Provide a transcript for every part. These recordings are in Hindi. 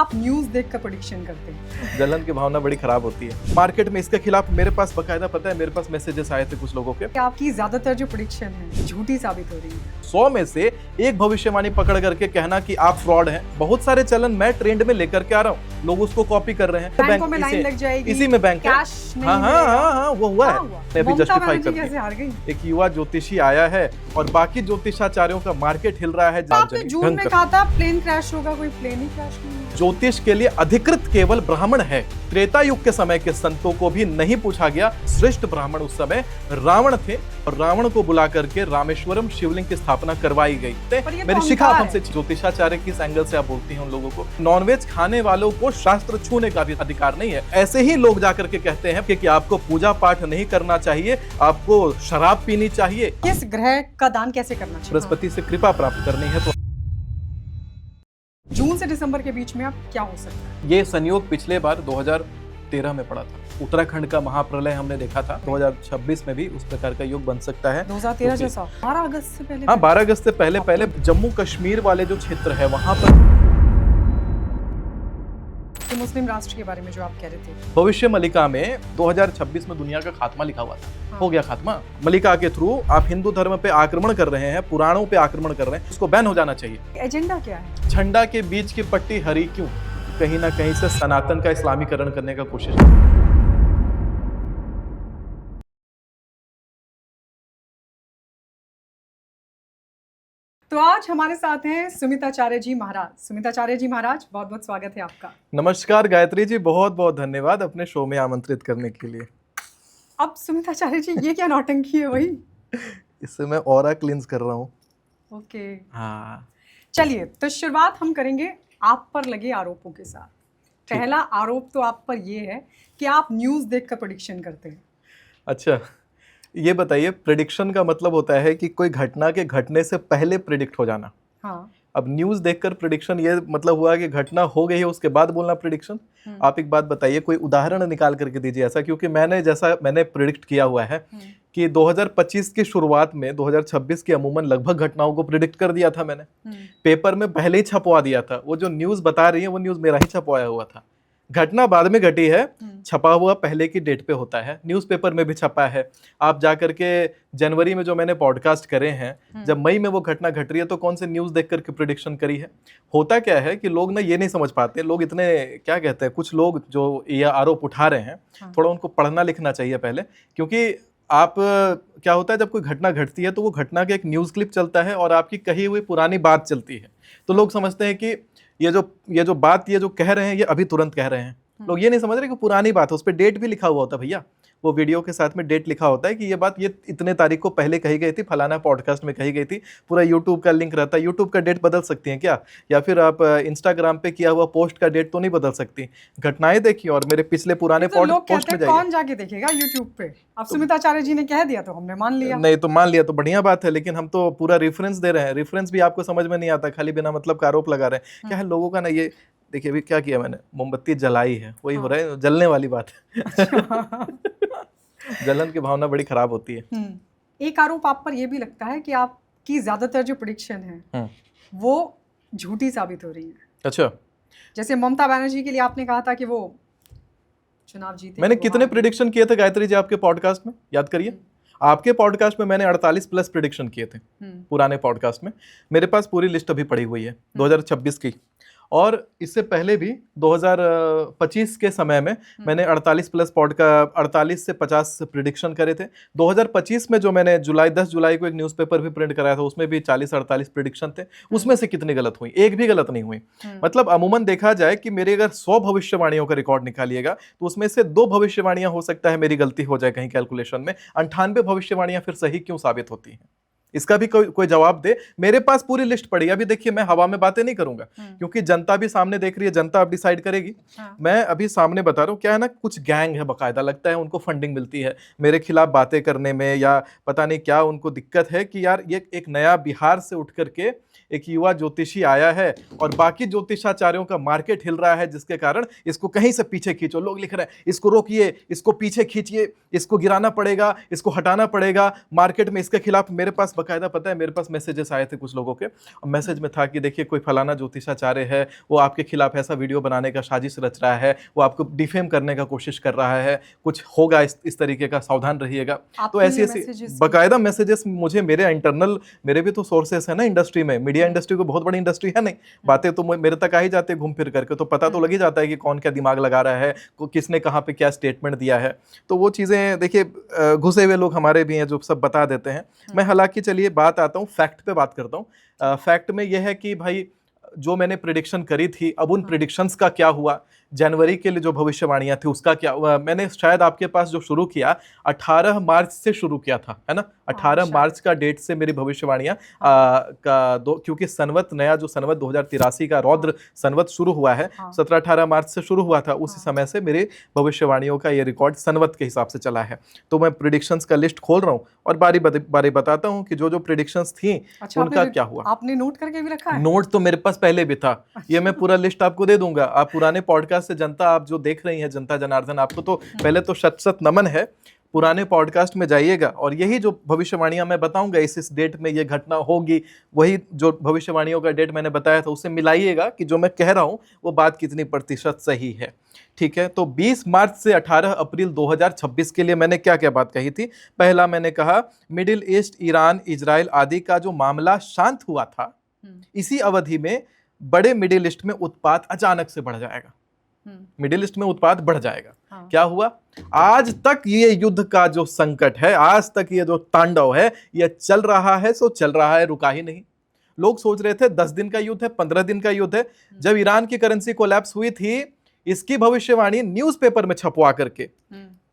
आप न्यूज देखकर प्रेडिक्शन करते हैं? जलन की भावना बड़ी खराब होती है। मार्केट में इसके खिलाफ मेरे पास बकायदा पता है, मेरे पास मैसेजेस आए थे कुछ लोगों के। आपकी ज्यादातर जो प्रेडिक्शन है झूठी साबित हो रही है। 100 में से एक भविष्यवाणी पकड़ करके कहना कि आप फ्रॉड हैं। बहुत सारे चलन मैं ट्रेंड में लेकर के आ रहा हूँ, लोग उसको कॉपी कर रहे हैं। बैंकों में लाइन लग जाएगी, इसी में बैंक कैश नहीं हाँ वो हुआ है। मैं अभी जस्टिफाई कर कैसे हार गई? एक युवा ज्योतिषी आया है और बाकी ज्योतिषाचार्यों का मार्केट हिल रहा है। तो आपने जून में कहा था प्लेन क्रैश होगा, कोई प्लेन ही क्रैश नहीं हुआ। ज्योतिष के लिए अधिकृत केवल ब्राह्मण है। त्रेता युग के समय के संतों को भी नहीं पूछा गया। श्रेष्ठ ब्राह्मण उस समय रावण थे और रावण को बुला करके रामेश्वरम शिवलिंग की स्थापना करवाई गई। मेरी शिखा हमसे ज्योतिषाचार्य किस एंगल से आप बोलती हैं उन लोगों को? नॉनवेज खाने वालों को शास्त्र छूने का भी अधिकार नहीं है। ऐसे ही लोग जाकर के कहते हैं कि आपको पूजा पाठ नहीं करना चाहिए, आपको शराब पीनी चाहिए। किस ग्रह का दान कैसे करना चाहिए? बृहस्पति से कृपा प्राप्त करनी है। तो जून से दिसंबर के बीच में अब क्या हो सकता है? ये संयोग पिछले बार 2013 में पड़ा था। उत्तराखंड का महाप्रलय हमने देखा था। 2026 में भी उस प्रकार का योग बन सकता है। 2013 जैसा 12 अगस्त से पहले? हाँ, 12 अगस्त से पहले जम्मू कश्मीर वाले जो क्षेत्र है वहां पर मुस्लिम राष्ट्र के बारे में जो आप कह रहे थे, भविष्य मलिका में 2026 में दुनिया का खात्मा लिखा हुआ था। हाँ। हो गया खात्मा। मलिका के थ्रू आप हिंदू धर्म पे आक्रमण कर रहे हैं, पुराणों पे आक्रमण कर रहे हैं, इसको बैन हो जाना चाहिए। एजेंडा क्या है? झंडा के बीच की पट्टी हरी क्यों? कहीं ना कहीं से सनातन का इस्लामीकरण करने का कोशिश। तो आज हमारे साथ हैं सुमिताचार्य जी महाराज। सुमिताचार्य जी महाराज, बहुत बहुत स्वागत है आपका। नमस्कार गायत्री जी, बहुत बहुत धन्यवाद अपने शो में आमंत्रित करने के लिए। अब सुमिताचार्य जी, ये क्या नौटंकी है? वही इससे मैं ऑरा क्लींस कर रहा हूँ। ओके हाँ, चलिए, तो शुरुआत हम करेंगे आप पर लगे आरोपों के साथ। पहला आरोप तो आप पर ये है कि आप न्यूज़ देखकर प्रेडिक्शन करते हैं। अच्छा, ये बताइए, प्रेडिक्शन का मतलब होता है कि कोई घटना के घटने से पहले प्रेडिक्ट हो जाना। हाँ। अब न्यूज़ देखकर प्रेडिक्शन ये मतलब हुआ कि घटना हो गई है उसके बाद बोलना प्रेडिक्शन। आप एक बात बताइए, कोई उदाहरण निकाल करके दीजिए ऐसा, क्योंकि मैंने प्रेडिक्ट किया हुआ है कि 2025 की शुरुआत में 2026 की अमूमन लगभग घटनाओं को प्रेडिक्ट कर दिया था मैंने। पेपर में पहले ही छपवा दिया था। वो जो न्यूज़ बता रही है वो न्यूज़ मेरा ही छपवाया हुआ था। घटना बाद में घटी है, छपा हुआ पहले की डेट पे होता है, न्यूज़पेपर में भी छपा है। आप जाकर के जनवरी में जो मैंने पॉडकास्ट करे हैं, जब मई में वो घटना घट रही है तो कौन से न्यूज़ देख करके प्रेडिक्शन करी है? होता क्या है कि लोग ना ये नहीं समझ पाते। लोग इतने क्या कहते हैं, कुछ लोग जो ये आरोप उठा रहे हैं, थोड़ा उनको पढ़ना लिखना चाहिए पहले। क्योंकि आप क्या होता है, जब कोई घटना घटती है तो वो घटना का एक न्यूज़ क्लिप चलता है और आपकी कही हुई पुरानी बात चलती है। तो लोग समझते हैं कि ये जो बात ये जो कह रहे हैं ये अभी तुरंत कह रहे हैं। लोग ये नहीं समझ रहे कि पुरानी बात है, उस पर डेट भी लिखा हुआ होता है भैया। वो वीडियो के साथ में डेट लिखा होता है कि ये बात ये इतने तारीख को पहले कही गई थी, फलाना पॉडकास्ट में कही गई थी। पूरा यूट्यूब का लिंक रहता है। यूट्यूब का डेट बदल सकती हैं क्या? या फिर आप इंस्टाग्राम पे किया हुआ पोस्ट का डेट तो नहीं बदल सकती। घटनाएं देखिए और मेरे पिछले पुराने पोस्ट में जाइए। कौन जाके देखेगा यूट्यूब पे? अब सुमिताचार्य जी ने कह दिया तो हमने मान लिया। नहीं तो मान लिया तो बढ़िया बात है, लेकिन हम तो पूरा रेफरेंस दे रहे हैं। रेफरेंस भी आपको समझ में नहीं आता, खाली बिना मतलब का आरोप लगा रहे हैं। क्या है लोगों का ना, ये देखिए अभी क्या किया मैंने, मोमबत्ती जलाई है, वही हो रहा है, जलने वाली बात है। जलन की भावना बड़ी खराब होती है। एक आरोप आप पर यह भी लगता है कि आपकी ज्यादातर जो प्रेडिक्शन है वो झूठी साबित हो रही है। अच्छा, जैसे ममता बनर्जी के लिए आपने कहा था कि वो चुनाव जीते। मैंने कितने प्रेडिक्शन किए थे गायत्री जी आपके पॉडकास्ट में, याद करिए। आपके पॉडकास्ट में मैंने 48 प्लस प्रेडिक्शन किए थे। पुराने पॉडकास्ट में मेरे पास पूरी लिस्ट अभी पड़ी हुई है 2026 की। और इससे पहले भी 2025 के समय में मैंने 48 प्लस 48 से 50 प्रेडिक्शन करे थे। 2025 में जो मैंने 10 जुलाई को एक न्यूज़पेपर भी प्रिंट कराया था, उसमें भी 40-48 प्रेडिक्शन थे। उसमें से कितनी गलत हुई? एक भी गलत नहीं हुई। मतलब अमूमन देखा जाए कि मेरे अगर 100 भविष्यवाणियों का रिकॉर्ड निकालिएगा तो उसमें से 2 भविष्यवाणियां हो सकता है मेरी गलती हो जाए कहीं कैलकुलेशन में। 98 भविष्यवाणियां फिर सही क्यों साबित होती हैं? इसका भी कोई जवाब दे। मेरे पास पूरी लिस्ट पड़ी है। अभी देखिए, मैं हवा में बातें नहीं करूंगा क्योंकि जनता भी सामने देख रही है, जनता अब डिसाइड करेगी। मैं अभी सामने बता रहा हूँ। क्या है ना, कुछ गैंग है बकायदा, लगता है उनको फंडिंग मिलती है मेरे खिलाफ बातें करने में, या पता नहीं क्या उनको दिक्कत है कि यार ये एक नया बिहार से उठ करके एक युवा ज्योतिषी आया है और बाकी ज्योतिषाचार्यों का मार्केट हिल रहा है, जिसके कारण इसको कहीं से पीछे खींचो। लोग लिख रहे हैं इसको रोकिए, इसको पीछे खींचिए, इसको गिराना पड़ेगा, इसको हटाना पड़ेगा। मार्केट में इसके खिलाफ मेरे पास बकायदा पता है मेरे पास मैसेजेस आए थे कुछ लोगों के, और मैसेज में था कि देखिए कोई फलाना ज्योतिषाचार्य है, वो आपके खिलाफ ऐसा वीडियो बनाने का साजिश रच रहा है, वो आपको डिफेम करने का कोशिश कर रहा है, कुछ होगा इस तरीके का, सावधान रहिएगा। तो ऐसी ऐसी बकायदा मैसेजेस मुझे मेरे इंटरनल, मेरे भी तो सोर्सेस है ना इंडस्ट्री में, मीडिया इंडस्ट्री को बहुत बड़ी इंडस्ट्री है नहीं, बातें तो मेरे तक आ ही जाती है घूम फिर करके, तो पता तो लग ही जाता है कि कौन क्या दिमाग लगा रहा है, किसने कहाँ पे क्या स्टेटमेंट दिया है। तो वो चीज़ें देखिए घुसे हुए लोग हमारे भी हैं जो सब बता देते हैं। मैं हालांकि चलिए बात आता हूँ, फैक्ट पे बात करता हूँ। फैक्ट में यह है कि भाई जो मैंने प्रिडिक्शन करी थी, अब उन प्रिडिक्शंस का क्या हुआ, जनवरी के लिए जो भविष्यवाणियां थी उसका क्या हुआ। मैंने शायद आपके पास जो शुरू किया 18 मार्च से शुरू किया था, है ना, 18 मार्च का डेट से मेरी भविष्यवाणियां क्योंकि सनवत नया जो सनवत 2083 का रौद्र सनवत शुरू हुआ है, 17-18 मार्च से शुरू हुआ था, उसी समय से मेरे भविष्यवाणियों का ये रिकॉर्ड सनवत के हिसाब से चला है। तो मैं प्रिडिक्शंस का लिस्ट खोल रहा हूँ और बारी बारी बताता हूँ कि जो जो प्रिडिक्शंस थी उनका क्या हुआ। आपने नोट करके भी रखा है? नोट तो मेरे पास पहले भी था, ये मैं पूरा लिस्ट आपको दे दूंगा। आप पुराने पॉडकास्ट से जनता, आप जो देख रही हैं जनता जनार्दन, आपको तो पहले तो शत नमन है। पुराने पॉडकास्ट में जाइएगा और यही जो भविष्यवाणियां मैं बताऊंगा इस डेट में ये घटना होगी, वही जो भविष्यवाणियों का डेट मैंने बताया था उससे मिलाइएगा कि जो मैं कह रहा हूं वो बात कितनी प्रतिशत सही है। ठीक है, तो 20 मार्च से 18 अप्रैल 2026 के लिए मैंने क्या क्या बात कही थी। पहला मैंने कहा मिडिल ईस्ट, ईरान, इजराइल आदि का जो मामला शांत हुआ था, इसी अवधि में बड़े मिडिल ईस्ट में उत्पात अचानक से बढ़ जाएगा। मिडिल ईस्ट में उत्पात बढ़ जाएगा। हाँ। क्या हुआ, आज तक ये युद्ध का जो संकट है, आज तक ये जो तांडव है, ये चल रहा है, सो चल रहा है, रुका ही नहीं। लोग सोच रहे थे 10 दिन का युद्ध है, 15 दिन का युद्ध है। जब ईरान की करेंसी कोलैप्स हुई थी, इसकी भविष्यवाणी न्यूज़पेपर में छपवा करके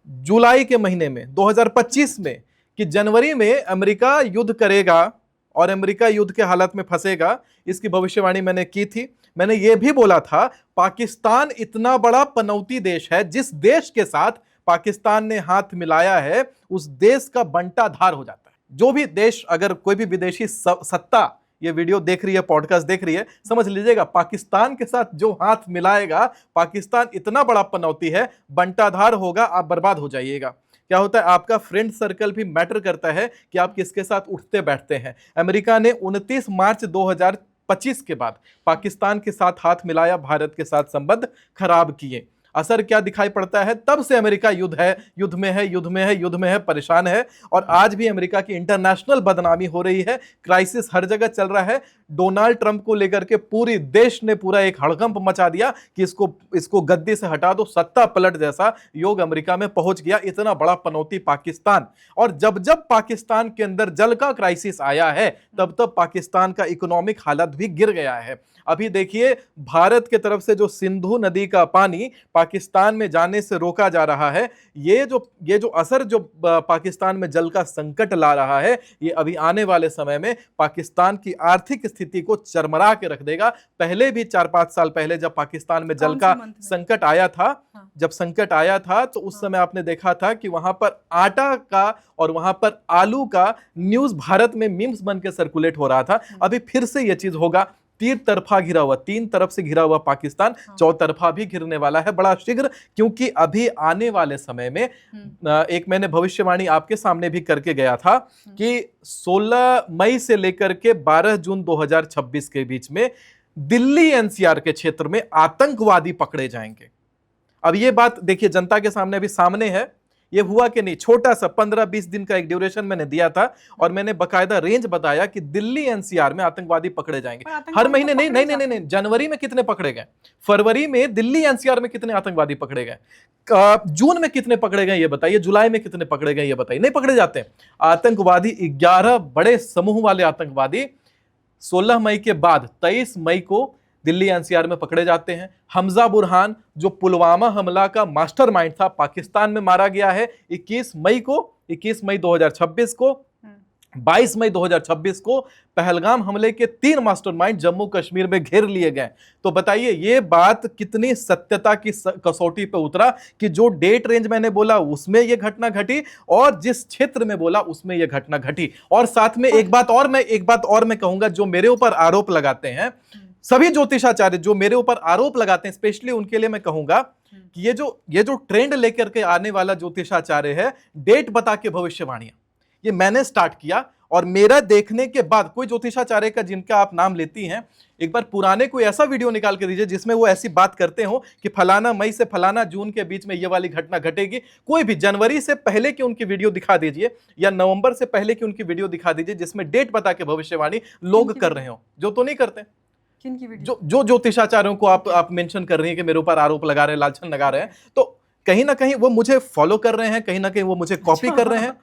जुलाई के महीने में 2025 में कि जनवरी में अमेरिका युद्ध करेगा और अमेरिका युद्ध के हालत में फंसेगा, इसकी भविष्यवाणी मैंने की थी। मैंने ये भी बोला था पाकिस्तान इतना बड़ा पनौती देश है, जिस देश के साथ पाकिस्तान ने हाथ मिलाया है उस देश का बंटाधार हो जाता है। जो भी देश, अगर कोई भी विदेशी सत्ता ये वीडियो देख रही है, पॉडकास्ट देख रही है, समझ लीजिएगा पाकिस्तान के साथ जो हाथ मिलाएगा, पाकिस्तान इतना बड़ा पनौती है, बंटाधार होगा, आप बर्बाद हो जाइएगा। क्या होता है, आपका फ्रेंड सर्कल भी मैटर करता है कि आप किसके साथ उठते बैठते हैं। अमेरिका ने 29 मार्च 2025 के बाद पाकिस्तान के साथ हाथ मिलाया, भारत के साथ संबंध खराब किए। असर क्या दिखाई पड़ता है, तब से अमेरिका युद्ध है, युद्ध में है, युद्ध में है, युद्ध में है, परेशान है। और आज भी अमेरिका की इंटरनेशनल बदनामी हो रही है, क्राइसिस हर जगह चल रहा है। डोनाल्ड ट्रंप को लेकर के पूरी देश ने पूरा एक हड़कंप मचा दिया कि इसको गद्दी से हटा दो, सत्ता पलट जैसा योग अमेरिका में पहुंच गया। इतना बड़ा पनौती पाकिस्तान, और जब जब पाकिस्तान के अंदर जल का क्राइसिस आया है, तब तब पाकिस्तान का इकोनॉमिक हालत भी गिर गया है। अभी देखिए, भारत के तरफ से जो सिंधु नदी का पानी पाकिस्तान में जाने से रोका जा रहा है, ये जो असर जो पाकिस्तान में जल का संकट ला रहा है, ये अभी आने वाले समय में पाकिस्तान की आर्थिक स्थिति को चरमरा के रख देगा। पहले भी 4-5 साल पहले जब पाकिस्तान में जल का संकट आया था, जब संकट आया था, तो उस समय आपने देखा था कि वहां पर आटा का और वहां पर आलू का न्यूज भारत में मीम्स बन के सर्कुलेट हो रहा था। अभी फिर से यह चीज होगा। 3 तरफा घिरा हुआ, 3 तरफ से घिरा हुआ पाकिस्तान चौतरफा भी घिरने वाला है बड़ा शीघ्र, क्योंकि अभी आने वाले समय में एक मैंने भविष्यवाणी आपके सामने भी करके गया था कि 16 मई से लेकर के 12 जून 2026 के बीच में दिल्ली एनसीआर के क्षेत्र में आतंकवादी पकड़े जाएंगे। अब ये बात देखिए जनता के सामने अभी सामने है, ये हुआ कि नहीं। छोटा सा 15-20 दिन का एक ड्यूरेशन मैंने दिया था और मैंने बकायदा रेंज बताया कि दिल्ली एनसीआर में आतंकवादी पकड़े जाएंगे हर महीने। नहीं, जनवरी में कितने पकड़े गए, फरवरी में दिल्ली एनसीआर में कितने आतंकवादी पकड़े गए, जून में कितने पकड़े गए ये बताइए, जुलाई में कितने पकड़े गए ये बताइए। नहीं पकड़े जाते आतंकवादी। 11 बड़े समूह वाले आतंकवादी 16 मई के बाद 23 मई को दिल्ली एनसीआर में पकड़े जाते हैं। हमजा बुरहान जो पुलवामा हमला का मास्टरमाइंड था, पाकिस्तान में मारा गया है 21 मई 2026 को। 22 मई 2026 को पहलगाम हमले के 3 मास्टरमाइंड जम्मू कश्मीर में घेर लिए गए। तो बताइए ये बात कितनी सत्यता की कसौटी पे उतरा कि जो डेट रेंज मैंने बोला उसमें ये घटना घटी और जिस क्षेत्र में बोला उसमें ये घटना घटी। और साथ में एक बात और मैं कहूंगा, जो मेरे ऊपर आरोप लगाते हैं, सभी ज्योतिषाचार्य जो मेरे ऊपर आरोप लगाते हैं, स्पेशली उनके लिए मैं कहूंगा कि ये जो ट्रेंड लेकर के आने वाला ज्योतिषाचार्य है, डेट बता के भविष्यवाणियां, ये मैंने स्टार्ट किया और मेरा देखने के बाद कोई ज्योतिषाचार्य का जिनका आप नाम लेती हैं, एक बार पुराने कोई ऐसा वीडियो निकाल के दीजिए जिसमें वो ऐसी बात करते हो कि फलाना मई से फलाना जून के बीच में ये वाली घटना घटेगी। कोई भी जनवरी से पहले की उनकी वीडियो दिखा दीजिए या नवंबर से पहले की उनकी वीडियो दिखा दीजिए जिसमें डेट बता के भविष्यवाणी लोग कर रहे हो, जो तो नहीं करते। किन की वीडियो? जो ज्योतिषाचार्यों को आप मेंशन कर रही हैं कि मेरे ऊपर आरोप लगा रहे हैं, लांछन लगा रहे हैं, तो कहीं ना कहीं वो मुझे फॉलो कर रहे हैं, कहीं ना कहीं वो मुझे कॉपी कर रहे हैं।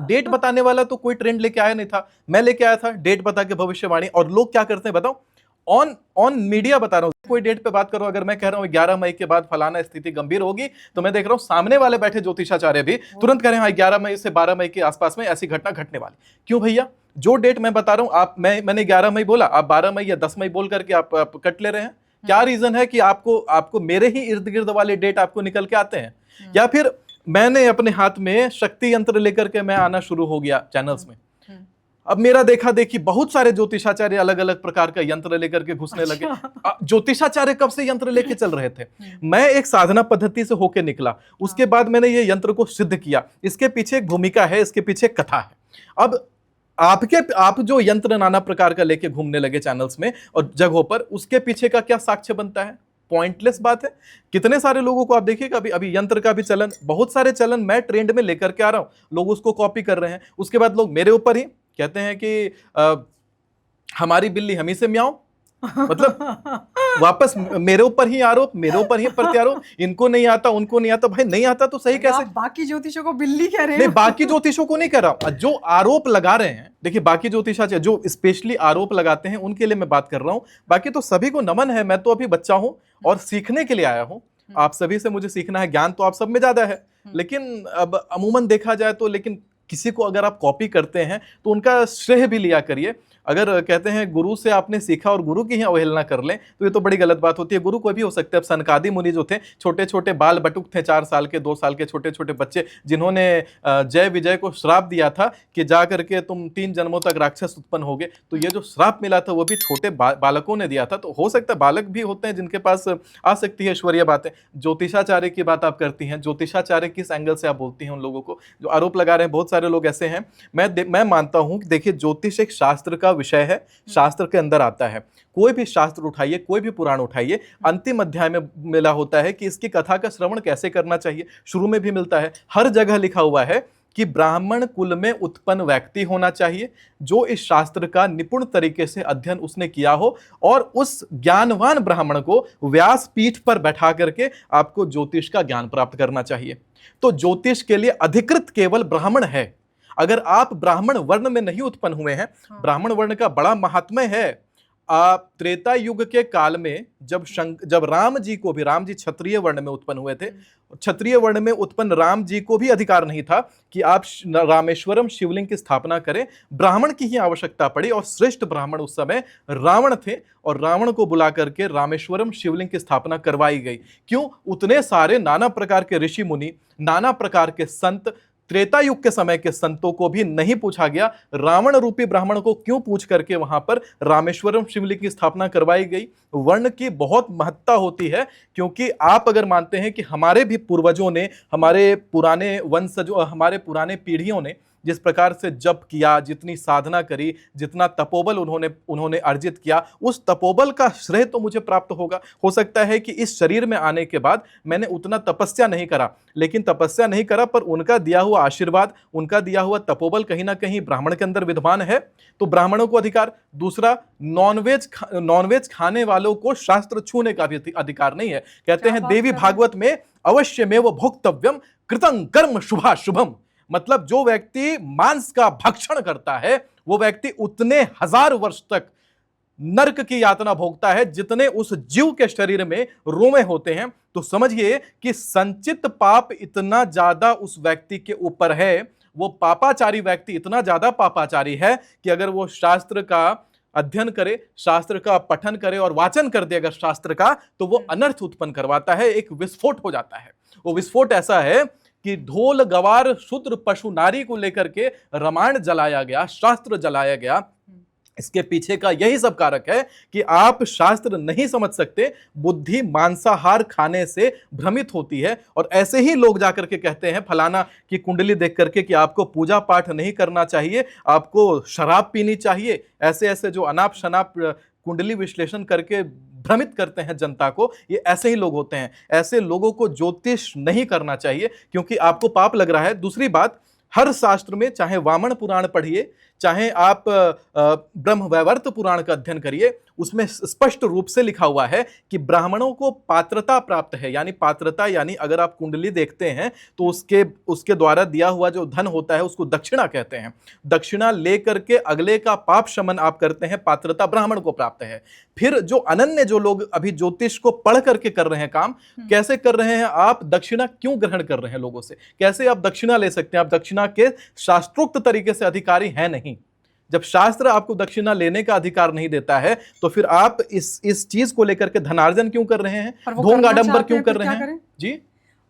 डेट बताने वाला तो कोई ट्रेंड लेके आया नहीं था, मैं लेके आया था डेट बता के भविष्यवाणी। और लोग क्या करते हैं बताओ, ऑन मीडिया बता रहा हूं, कोई डेट पे बात करो, अगर मैं कह रहा हूं 11 मई के बाद फलाना स्थिति गंभीर होगी, तो मैं देख रहा हूं सामने वाले बैठे ज्योतिषाचार्य भी तुरंत कह रहे हैं हाँ 11 मई से 12 मई के आसपास में ऐसी घटना घटने वाली। क्यों भैया? जो डेट मैं बता रहा हूं, मैंने 11 मई बोला, आप 12 मई या 10 मई बोल करके आप कट ले रहे हैं। क्या रीजन है कि आपको मेरे ही इर्द गिर्द वाले डेट आपको निकल के आते हैं? या फिर मैंने अपने हाथ में शक्ति यंत्र लेकर के मैं आना शुरू हो गया चैनल्स में, अब मेरा देखा देखी बहुत सारे ज्योतिषाचार्य अलग अलग प्रकार का यंत्र लेकर के घुसने लगे। ज्योतिषाचार्य कब से यंत्र लेके चल रहे थे? मैं एक साधना पद्धति से होके निकला, उसके बाद मैंने ये यंत्र को सिद्ध किया। इसके पीछे एक भूमिका है, इसके पीछे एक कथा है। अब आप जो यंत्र नाना प्रकार का लेके घूमने लगे चैनल्स में और जगहों पर, उसके पीछे का क्या साक्ष्य बनता है? पॉइंटलेस बात है। कितने सारे लोगों को आप देखिएगा, अभी यंत्र का भी चलन, बहुत सारे चलन मैं ट्रेंड में लेकर के आ रहा हूं, लोग उसको कॉपी कर रहे हैं। उसके बाद लोग मेरे ऊपर ही कहते हैं कि हमारी बिल्ली हम ही से म्याऊं, मतलब वापस मेरे ऊपर ही आरोप, मेरे ऊपर ही प्रत्यारोप, इनको नहीं आता, उनको नहीं आता। भाई नहीं आता तो सही कैसे? बाकी ज्योतिषों को बिल्ली कह रहे हैं? नहीं, बाकी ज्योतिषों को नहीं कह रहा हूं, जो आरोप लगा रहे हैं। देखिए, बाकी ज्योतिषाचार्य जो स्पेशली आरोप लगाते हैं उनके लिए मैं बात कर रहा हूं, बाकी तो सभी को नमन है। मैं तो अभी बच्चा हूं और सीखने के लिए आया हूं। आप सभी से मुझे सीखना है, ज्ञान तो आप सब में ज्यादा है, लेकिन अब अमूमन देखा जाए तो, लेकिन किसी को अगर आप कॉपी करते हैं तो उनका श्रेय भी लिया करिए। अगर कहते हैं गुरु से आपने सीखा और गुरु की ही अवहेलना कर लें तो ये तो बड़ी गलत बात होती है। गुरु कोई भी हो सकते हैं। अब सनकादि मुनि जो थे, छोटे छोटे बाल बटुक थे, 4 साल के 2 साल के छोटे छोटे बच्चे, जिन्होंने जय विजय को श्राप दिया था कि जा करके तुम 3 जन्मों तक राक्षस उत्पन्न होगे, तो ये जो श्राप मिला था वो भी छोटे बालकों ने दिया था। तो हो सकता है बालक भी होते हैं जिनके पास आ सकती है ईश्वरीय बातें। ज्योतिषाचार्य की बात आप करती हैं, ज्योतिषाचार्य किस एंगल से आप बोलती हैं उन लोगों को जो आरोप लगा रहे हैं? बहुत सारे लोग ऐसे हैं। मैं मानता हूं कि देखिए, ज्योतिष एक शास्त्र का विषय है, शास्त्र के अंदर आता है। कोई भी शास्त्र उठाइए, कोई भी पुराण उठाइए, अंतिम अध्याय में मिला होता है कि इसकी कथा का श्रवण कैसे करना चाहिए। शुरू में भी मिलता है, हर जगह लिखा हुआ है कि ब्राह्मण कुल में उत्पन्न व्यक्ति होना चाहिए जो इस शास्त्र का निपुण तरीके से अध्ययन उसने किया हो, और उस ज्ञानवान ब्राह्मण को व्यास पीठ पर बैठा करके आपको ज्योतिष का ज्ञान प्राप्त करना चाहिए। तो ज्योतिष के लिए अधिकृत केवल ब्राह्मण है। अगर आप ब्राह्मण वर्ण में नहीं उत्पन्न हुए हैं, ब्राह्मण वर्ण का बड़ा महात्म्य है। त्रेता युग के काल में जब राम जी क्षत्रिय वर्ण में उत्पन्न हुए थे, क्षत्रिय वर्ण में उत्पन्न राम जी को भी अधिकार नहीं था कि आप रामेश्वरम शिवलिंग की स्थापना करें। ब्राह्मण की ही आवश्यकता पड़ी और श्रेष्ठ ब्राह्मण उस समय रावण थे, और रावण को बुला करके रामेश्वरम शिवलिंग की स्थापना करवाई गई। क्यों? उतने सारे नाना प्रकार के ऋषि मुनि, नाना प्रकार के संत, त्रेता युग के समय के संतों को भी नहीं पूछा गया, रावण रूपी ब्राह्मण को क्यों पूछ करके वहां पर रामेश्वरम शिवलिंग की स्थापना करवाई गई। वर्ण की बहुत महत्ता होती है, क्योंकि आप अगर मानते हैं कि हमारे भी पूर्वजों ने, हमारे पुराने वंशजों, हमारे पुराने पीढ़ियों ने जिस प्रकार से जप किया, जितनी साधना करी, जितना तपोबल उन्होंने अर्जित किया, उस तपोबल का श्रेय तो मुझे प्राप्त होगा। हो सकता है कि इस शरीर में आने के बाद मैंने उतना तपस्या नहीं करा, लेकिन तपस्या नहीं करा पर उनका दिया हुआ आशीर्वाद, उनका दिया हुआ तपोबल कहीं ना कहीं ब्राह्मण के अंदर विद्यमान है, तो ब्राह्मणों को अधिकार। दूसरा, नॉनवेज खाने वालों को शास्त्र छूने का भी अधिकार नहीं है। कहते हैं देवी भागवत में, अवश्य में वो भोक्तव्यम कृतं कर्म शुभा शुभम, मतलब जो व्यक्ति मांस का भक्षण करता है वो व्यक्ति उतने 1000 वर्ष तक नरक की यातना भोगता है जितने उस जीव के शरीर में रोमे होते हैं। तो समझिए कि संचित पाप इतना ज्यादा उस व्यक्ति के ऊपर है, वो पापाचारी व्यक्ति इतना ज्यादा पापाचारी है कि अगर वो शास्त्र का अध्ययन करे, शास्त्र का पठन करे और वाचन कर दे अगर शास्त्र का, तो वो अनर्थ उत्पन्न करवाता है, एक विस्फोट हो जाता है। वो विस्फोट ऐसा है कि ढोल गवार शूद्र पशु नारी को लेकर के रामायण जलाया गया, शास्त्र जलाया गया। इसके पीछे का यही सब कारक है कि आप शास्त्र नहीं समझ सकते, बुद्धि मांसाहार खाने से भ्रमित होती है। और ऐसे ही लोग जाकर के कहते हैं फलाना की कुंडली देख करके कि आपको पूजा पाठ नहीं करना चाहिए, आपको शराब पीनी चाहिए। ऐसे ऐसे जो अनाप शनाप कुंडली विश्लेषण करके भ्रमित करते हैं जनता को, ये ऐसे ही लोग होते हैं। ऐसे लोगों को ज्योतिष नहीं करना चाहिए क्योंकि आपको पाप लग रहा है। दूसरी बात, हर शास्त्र में, चाहे वामन पुराण पढ़िए, चाहे आप ब्रह्म वैवर्त पुराण का अध्ययन करिए, उसमें स्पष्ट रूप से लिखा हुआ है कि ब्राह्मणों को पात्रता प्राप्त है। यानी पात्रता यानी अगर आप कुंडली देखते हैं तो उसके द्वारा दिया हुआ जो धन होता है उसको दक्षिणा कहते हैं। दक्षिणा लेकर के अगले का पाप शमन आप करते हैं, पात्रता ब्राह्मण को प्राप्त है। फिर जो अनन्य जो लोग अभी ज्योतिष को पढ़ करके कर रहे हैं काम, कैसे कर रहे हैं? आप दक्षिणा क्यों ग्रहण कर रहे हैं लोगों से? कैसे आप दक्षिणा ले सकते हैं? आप दक्षिणा के शास्त्रोक्त तरीके से अधिकारी हैं नहीं। जब शास्त्र आपको दक्षिणा लेने का अधिकार नहीं देता है तो फिर आप इस चीज को लेकर के धनार्जन क्यों कर रहे हैं, ढोंग आडंबर क्यों कर रहे हैं? जी,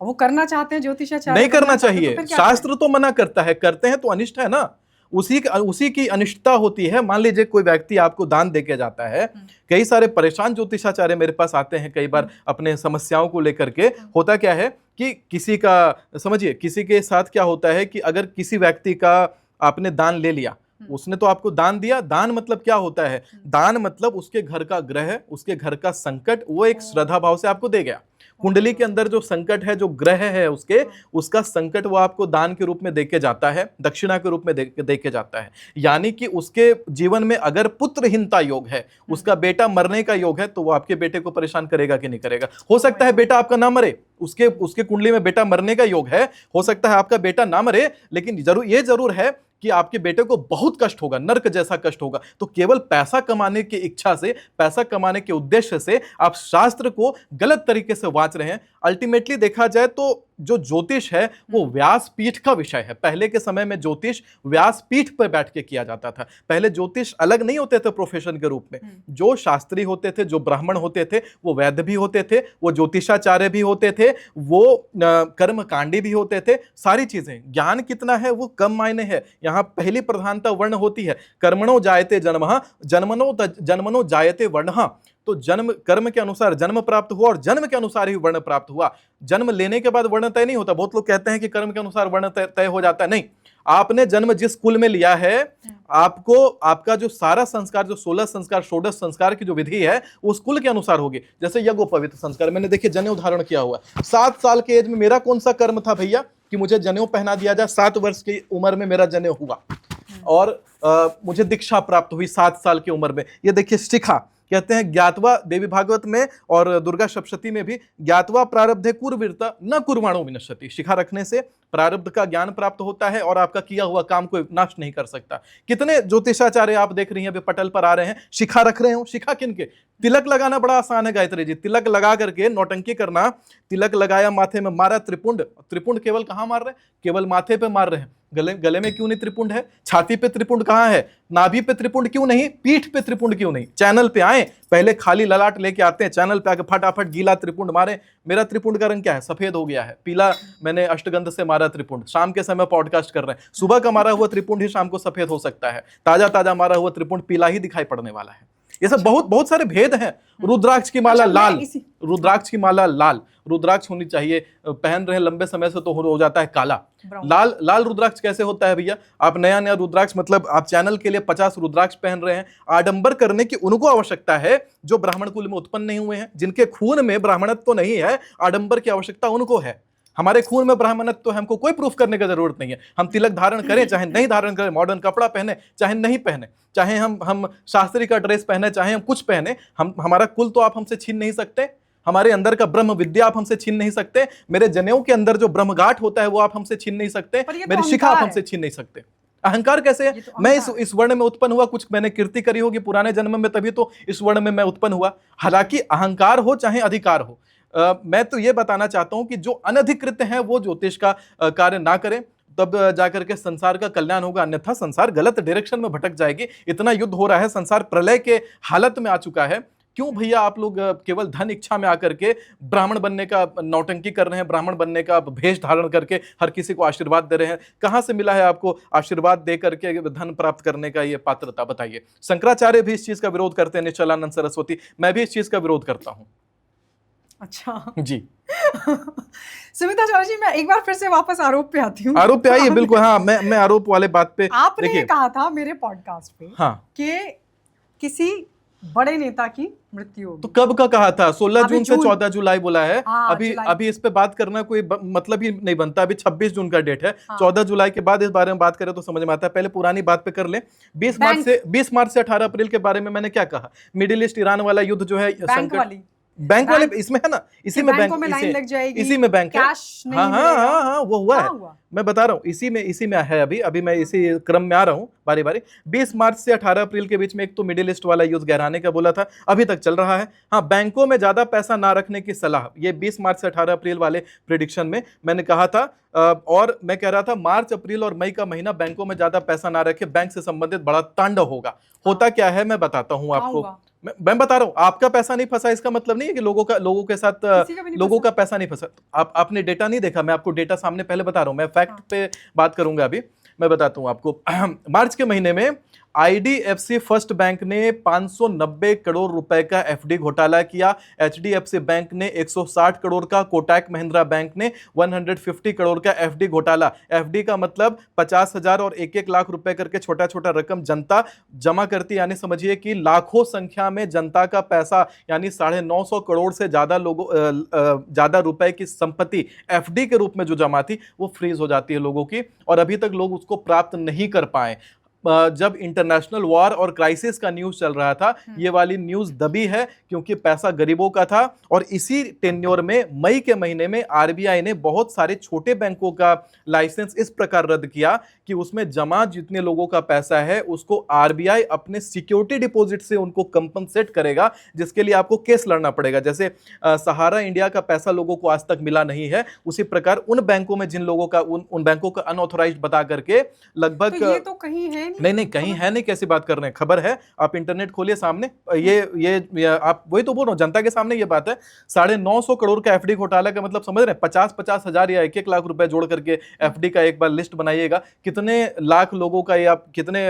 वो करना चाहते हैं ज्योतिषाचार्य, नहीं करना चाहिए। शास्त्र तो मना करता है, करते हैं तो अनिष्ट है ना, उसी की अनिष्टता होती है। मान लीजिए कोई व्यक्ति आपको दान देके जाता है, कई सारे परेशान ज्योतिषाचार्य मेरे पास आते हैं कई बार अपने समस्याओं को लेकर के। होता क्या है कि किसी का, समझिए, किसी के साथ क्या होता है कि अगर किसी व्यक्ति का आपने दान ले लिया, उसने तो आपको दान दिया। दान मतलब क्या होता है? दान मतलब उसके घर का ग्रह, उसके घर का संकट, वो एक श्रद्धा भाव से आपको दे गया। कुंडली के अंदर जो संकट है, जो ग्रह है उसका संकट वो आपको दान के रूप में देके जाता है, दक्षिणा के रूप में देके जाता है। यानी कि उसके जीवन में अगर पुत्रहीनता योग है, उसका बेटा मरने का योग है, तो वो आपके बेटे को परेशान करेगा कि नहीं करेगा? हो सकता है बेटा आपका ना मरे, उसके कुंडली में बेटा मरने का योग है, हो सकता है आपका बेटा ना मरे, लेकिन ये जरूर है कि आपके बेटे को बहुत कष्ट होगा, नर्क जैसा कष्ट होगा। तो केवल पैसा कमाने की इच्छा से, पैसा कमाने के उद्देश्य से आप शास्त्र को गलत तरीके से वाच रहे हैं। अल्टीमेटली देखा जाए तो जो ज्योतिष है वो व्यासपीठ का विषय है। पहले के समय में ज्योतिष व्यासपीठ पर बैठ के किया जाता था। पहले ज्योतिष अलग नहीं होते थे प्रोफेशन के रूप में। जो शास्त्री होते थे, जो ब्राह्मण होते थे, वो वैद्य भी होते थे, वो ज्योतिषाचार्य भी होते थे, वो कर्मकांडी भी होते थे। सारी चीजें, ज्ञान कितना है वो कम मायने है। यहाँ पहली प्रधानता वर्ण होती है। कर्मणो जायते जन्मः, जन्मनो जायते वर्णः। तो जन्म, कर्म के अनुसार जन्म प्राप्त हुआ और जन्म के अनुसार ही वर्ण प्राप्त हुआ। जन्म लेने के बाद वर्ण तय नहीं होता। बहुत लोग कहते हैं कि कर्म के अनुसार वर्ण तय हो जाता है। नहीं, आपने जन्म जिस कुल में लिया है, आपको आपका जो सारा संस्कार, जो 16 संस्कार, षोडश संस्कार की जो विधि है, उस कुल के अनुसार होगी। जैसे यज्ञोपवीत संस्कार, मैंने देखिए जनेऊ धारण किया हुआ। 7 साल के एज में मेरा कौन सा कर्म था भैया कि मुझे जनेऊ पहना दिया जाए? 7 वर्ष की उम्र में मेरा जनेऊ हुआ और मुझे दीक्षा प्राप्त हुई 7 साल की उम्र में। ये देखिए शिखा कहते हैं, ज्ञातवा, देवी भागवत में और दुर्गा सप्तशती में भी, ज्ञातवा प्रारब्धे कुर्वीरता न कुर्वाणो विनश्यति। शिखा रखने से प्रारब्ध का ज्ञान प्राप्त होता है और आपका किया हुआ काम कोई नाश नहीं कर सकता। कितने ज्योतिषाचार्य आप देख रही हैं अभी पटल पर आ रहे हैं, शिखा रख रहे हो। शिखा किनके? तिलक लगाना बड़ा आसान है गायत्री जी। तिलक लगा करके नौटंकी करना, तिलक लगाया, माथे में मारा त्रिपुंड। त्रिपुंड केवल कहां मार रहे हैं? केवल माथे पे मार रहे हैं। गले में क्यों नहीं त्रिपुंड है? छाती पे त्रिपुंड कहां है? नाभि पे त्रिपुंड क्यों नहीं? पीठ पे त्रिपुंड क्यों नहीं? चैनल पे आए, पहले खाली ललाट लेके आते हैं, चैनल पे आके फटाफट गीला त्रिपुंड मारे। मेरा त्रिपुंड का रंग क्या है? सफेद हो गया है, पीला। मैंने अष्टगंध से मारा त्रिपुंड। शाम के समय पॉडकास्ट कर रहे हैं, सुबह का मारा हुआ त्रिपुंड ही शाम को सफेद हो सकता है, ताजा ताजा मारा हुआ त्रिपुंड पीला ही दिखाई पड़ने वाला है। ये सब बहुत सारे भेद हैं। रुद्राक्ष की माला लाल, रुद्राक्ष की माला लाल, रुद्राक्ष होनी चाहिए। पहन रहे हैं लंबे समय से तो हो जाता है काला। लाल रुद्राक्ष कैसे होता है भैया? आप नया रुद्राक्ष, मतलब आप चैनल के लिए 50 रुद्राक्ष पहन रहे हैं। आडंबर करने की उनको आवश्यकता है जो ब्राह्मण कुल में उत्पन्न नहीं हुए हैं, जिनके खून में ब्राह्मणत्व तो नहीं है। आडंबर की आवश्यकता उनको है। हमारे खून में ब्राह्मणत्व तो हमको कोई प्रूफ करने की जरूरत नहीं है। हम तिलक धारण करें चाहे नहीं धारण करें, मॉडर्न कपड़ा पहने चाहे नहीं पहने, चाहे हम शास्त्री का ड्रेस पहने चाहे हम कुछ पहने, हमारा कुल तो आप हमसे छीन नहीं सकते। हमारे अंदर का ब्रह्म विद्या आप हमसे छीन नहीं सकते। मेरे जनेऊ के अंदर जो ब्रह्मगाठ होता है वो आप हमसे छीन नहीं सकते। मेरी शिखा आप हमसे छीन नहीं सकते। अहंकार कैसे है? तो मैं इस वर्ण में उत्पन्न हुआ, कुछ मैंने कीर्ति करी होगी पुराने जन्म में, तभी तो इस वर्ण में मैं उत्पन्न हुआ। हालांकि अहंकार हो चाहे अधिकार हो, मैं तो ये बताना चाहता हूं कि जो अनधिकृत हैं वो ज्योतिष का कार्य ना करें, तब जाकर के संसार का कल्याण होगा। अन्यथा संसार गलत डायरेक्शन में भटक जाएगी। इतना युद्ध हो रहा है, संसार प्रलय के हालत में आ चुका है। क्यों भैया आप लोग केवल धन इच्छा में आकर के ब्राह्मण बनने का नौटंकी कर रहे हैं, ब्राह्मण बनने का भेष धारण करके हर किसी को आशीर्वाद दे रहे हैं? कहां से मिला है आपको आशीर्वाद दे करके धन प्राप्त करने का ये पात्रता, बताइए। शंकराचार्य भी इस चीज का विरोध करते हैं, निश्चलानंद सरस्वती, मैं भी इस चीज का विरोध करता हूं। अच्छा जी सुमिता जी, मैं एक बार फिर से वापस आरोप पे आती हूँ। आरोप पे आइए, बिल्कुल। हाँ, मैं आरोप वाले बात पे, आपने ये कहा था मेरे पॉडकास्ट पे, हाँ, कि किसी बड़े नेता की मृत्यु होगी। तो कब का कहा था? 16 जून से 14 जुलाई बोला है। हाँ, अभी इस पे बात करना कोई मतलब ही नहीं बनता। अभी 26 जून का डेट है। हाँ। 14 जुलाई के बाद इस बारे में बात करें तो समझ में आता है। पहले पुरानी बात पे कर ले। 20 मार्च से 18 अप्रैल के बारे में मैंने क्या कहा? मिडिल ईस्ट ईरान वाला युद्ध जो है, संकट, बैंक वाले इसमें है ना, इसी में बैंक में लाइन लग जाएगी, इसी में बैंक है। हाँ, वो हुआ है, मैं बता रहा हूँ, इसी में है। अभी मैं इसी क्रम में आ रहा हूँ बारी बारी। 20 मार्च से 18 अप्रैल के बीच में एक तो मिडिल ईस्ट वाला युद्ध गहराने का बोला था, अभी तक चल रहा है। हाँ, बैंकों में ज्यादा पैसा ना रखने की सलाह, ये 20 मार्च से 18 अप्रैल वाले प्रेडिक्शन में मैंने कहा था। और मैं कह रहा था मार्च, अप्रैल और मई का महीना बैंकों में ज्यादा पैसा ना रखे, बैंक से संबंधित बड़ा तांडव होगा। होता क्या है मैं बताता हूँ आपको। मैं बता रहा हूं, आपका पैसा नहीं फंसा इसका मतलब नहीं है कि लोगों के साथ लोगों का पैसा नहीं फंसा। आपने डेटा नहीं देखा, मैं आपको डेटा सामने पहले बता रहा हूं, मैं फैक्ट पे बात करूंगा। अभी मैं बताता हूं आपको। मार्च के महीने में आईडीएफसी फर्स्ट बैंक ने 590 करोड़ रुपए का एफडी घोटाला किया। एचडीएफसी बैंक ने 160 करोड़ का, कोटक महिंद्रा बैंक ने 150 करोड़ का एफडी घोटाला। एफडी का मतलब 50,000 और 1-1 लाख रुपए करके छोटा छोटा रकम जनता जमा करती, यानी समझिए कि लाखों संख्या में जनता का पैसा, यानी 950 करोड़ से ज्यादा रुपए की संपत्ति एफडी के रूप में जो जमा थी वो फ्रीज हो जाती है लोगों की, और अभी तक लोग उसको प्राप्त नहीं कर पाए। जब इंटरनेशनल वॉर और क्राइसिस का न्यूज चल रहा था, ये वाली न्यूज दबी है क्योंकि पैसा गरीबों का था। और इसी टेन्योर में मई के महीने में आरबीआई ने बहुत सारे छोटे बैंकों का लाइसेंस इस प्रकार रद्द किया कि उसमें जमा जितने लोगों का पैसा है उसको आरबीआई अपने सिक्योरिटी डिपॉजिट से उनको कंपनसेट करेगा, जिसके लिए आपको केस लड़ना पड़ेगा। जैसे सहारा इंडिया का पैसा लोगों को आज तक मिला नहीं है, उसी प्रकार उन बैंकों में जिन लोगों का उन बैंकों का अनऑथोराइज्ड बता करके लगभग, तो ये तो कहीं है नहीं कहीं है नहीं, कैसी बात कर रहे हैं? खबर है, आप इंटरनेट खोलिए सामने। ये आप वही तो बोल रहा हूं, जनता के सामने ये बात है। 950 करोड़ का एफडी घोटाला का मतलब समझ रहे हैं? 50-50 हजार या 1-1 लाख रुपए जोड़ करके एफडी का एक बार लिस्ट बनाइएगा, कितने लाख लोगों का या कितने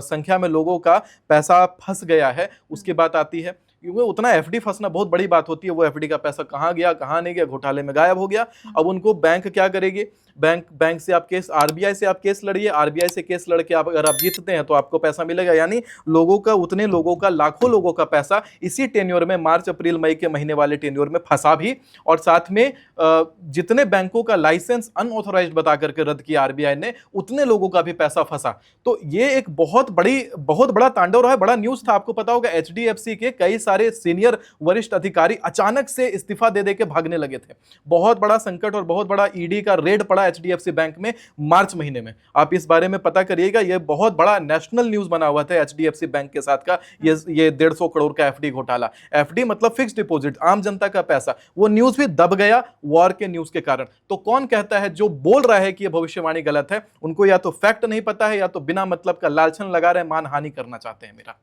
संख्या में लोगों का पैसा फंस गया है, उसकी बात आती है। क्योंकि उतना एफडी फंसना बहुत बड़ी बात होती है। वो एफडी का पैसा कहाँ गया, कहाँ नहीं गया, घोटाले में गायब हो गया। अब उनको बैंक क्या करेगी? बैंक से आप केस, आरबीआई से आप केस लड़िए, आरबीआई से केस लड़के अगर आप जीतते हैं तो आपको पैसा मिलेगा। यानी उतने लोगों का, लाखों लोगों का पैसा इसी टेन्योर में, मार्च अप्रैल मई के महीने वाले टेन्योर में फंसा भी, और साथ में जितने बैंकों का लाइसेंस अनऑथोराइज्ड बता करके रद्द किया आरबीआई ने, उतने लोगों का भी पैसा फंसा। तो ये एक बहुत बड़ा तांडव रहा है, बड़ा न्यूज था। आपको पता होगा एचडीएफसी के कई सारे सीनियर वरिष्ठ अधिकारी अचानक से इस्तीफा दे के भागने लगे थे। बहुत बड़ा संकट और बहुत बड़ा ईडी का रेड पड़ा एचडीएफसी बैंक में मार्च महीने में। आप इस बारे में पता करिएगा, यह बहुत बड़ा नेशनल न्यूज बना हुआ था एचडीएफसी बैंक के साथ का ये 150 करोड़ का एफडी घोटाला। एफडी मतलब फिक्स्ड डिपॉजिट, आम जनता का पैसा। वो न्यूज भी दब गया वॉर के न्यूज के कारण। तो कौन कहता है, जो बोल रहा है कि यह भविष्यवाणी गलत है, उनको या तो फैक्ट नहीं पता है या तो बिना मतलब का लालचन लगा रहे हैं, मानहानि करना चाहते हैं मेरा।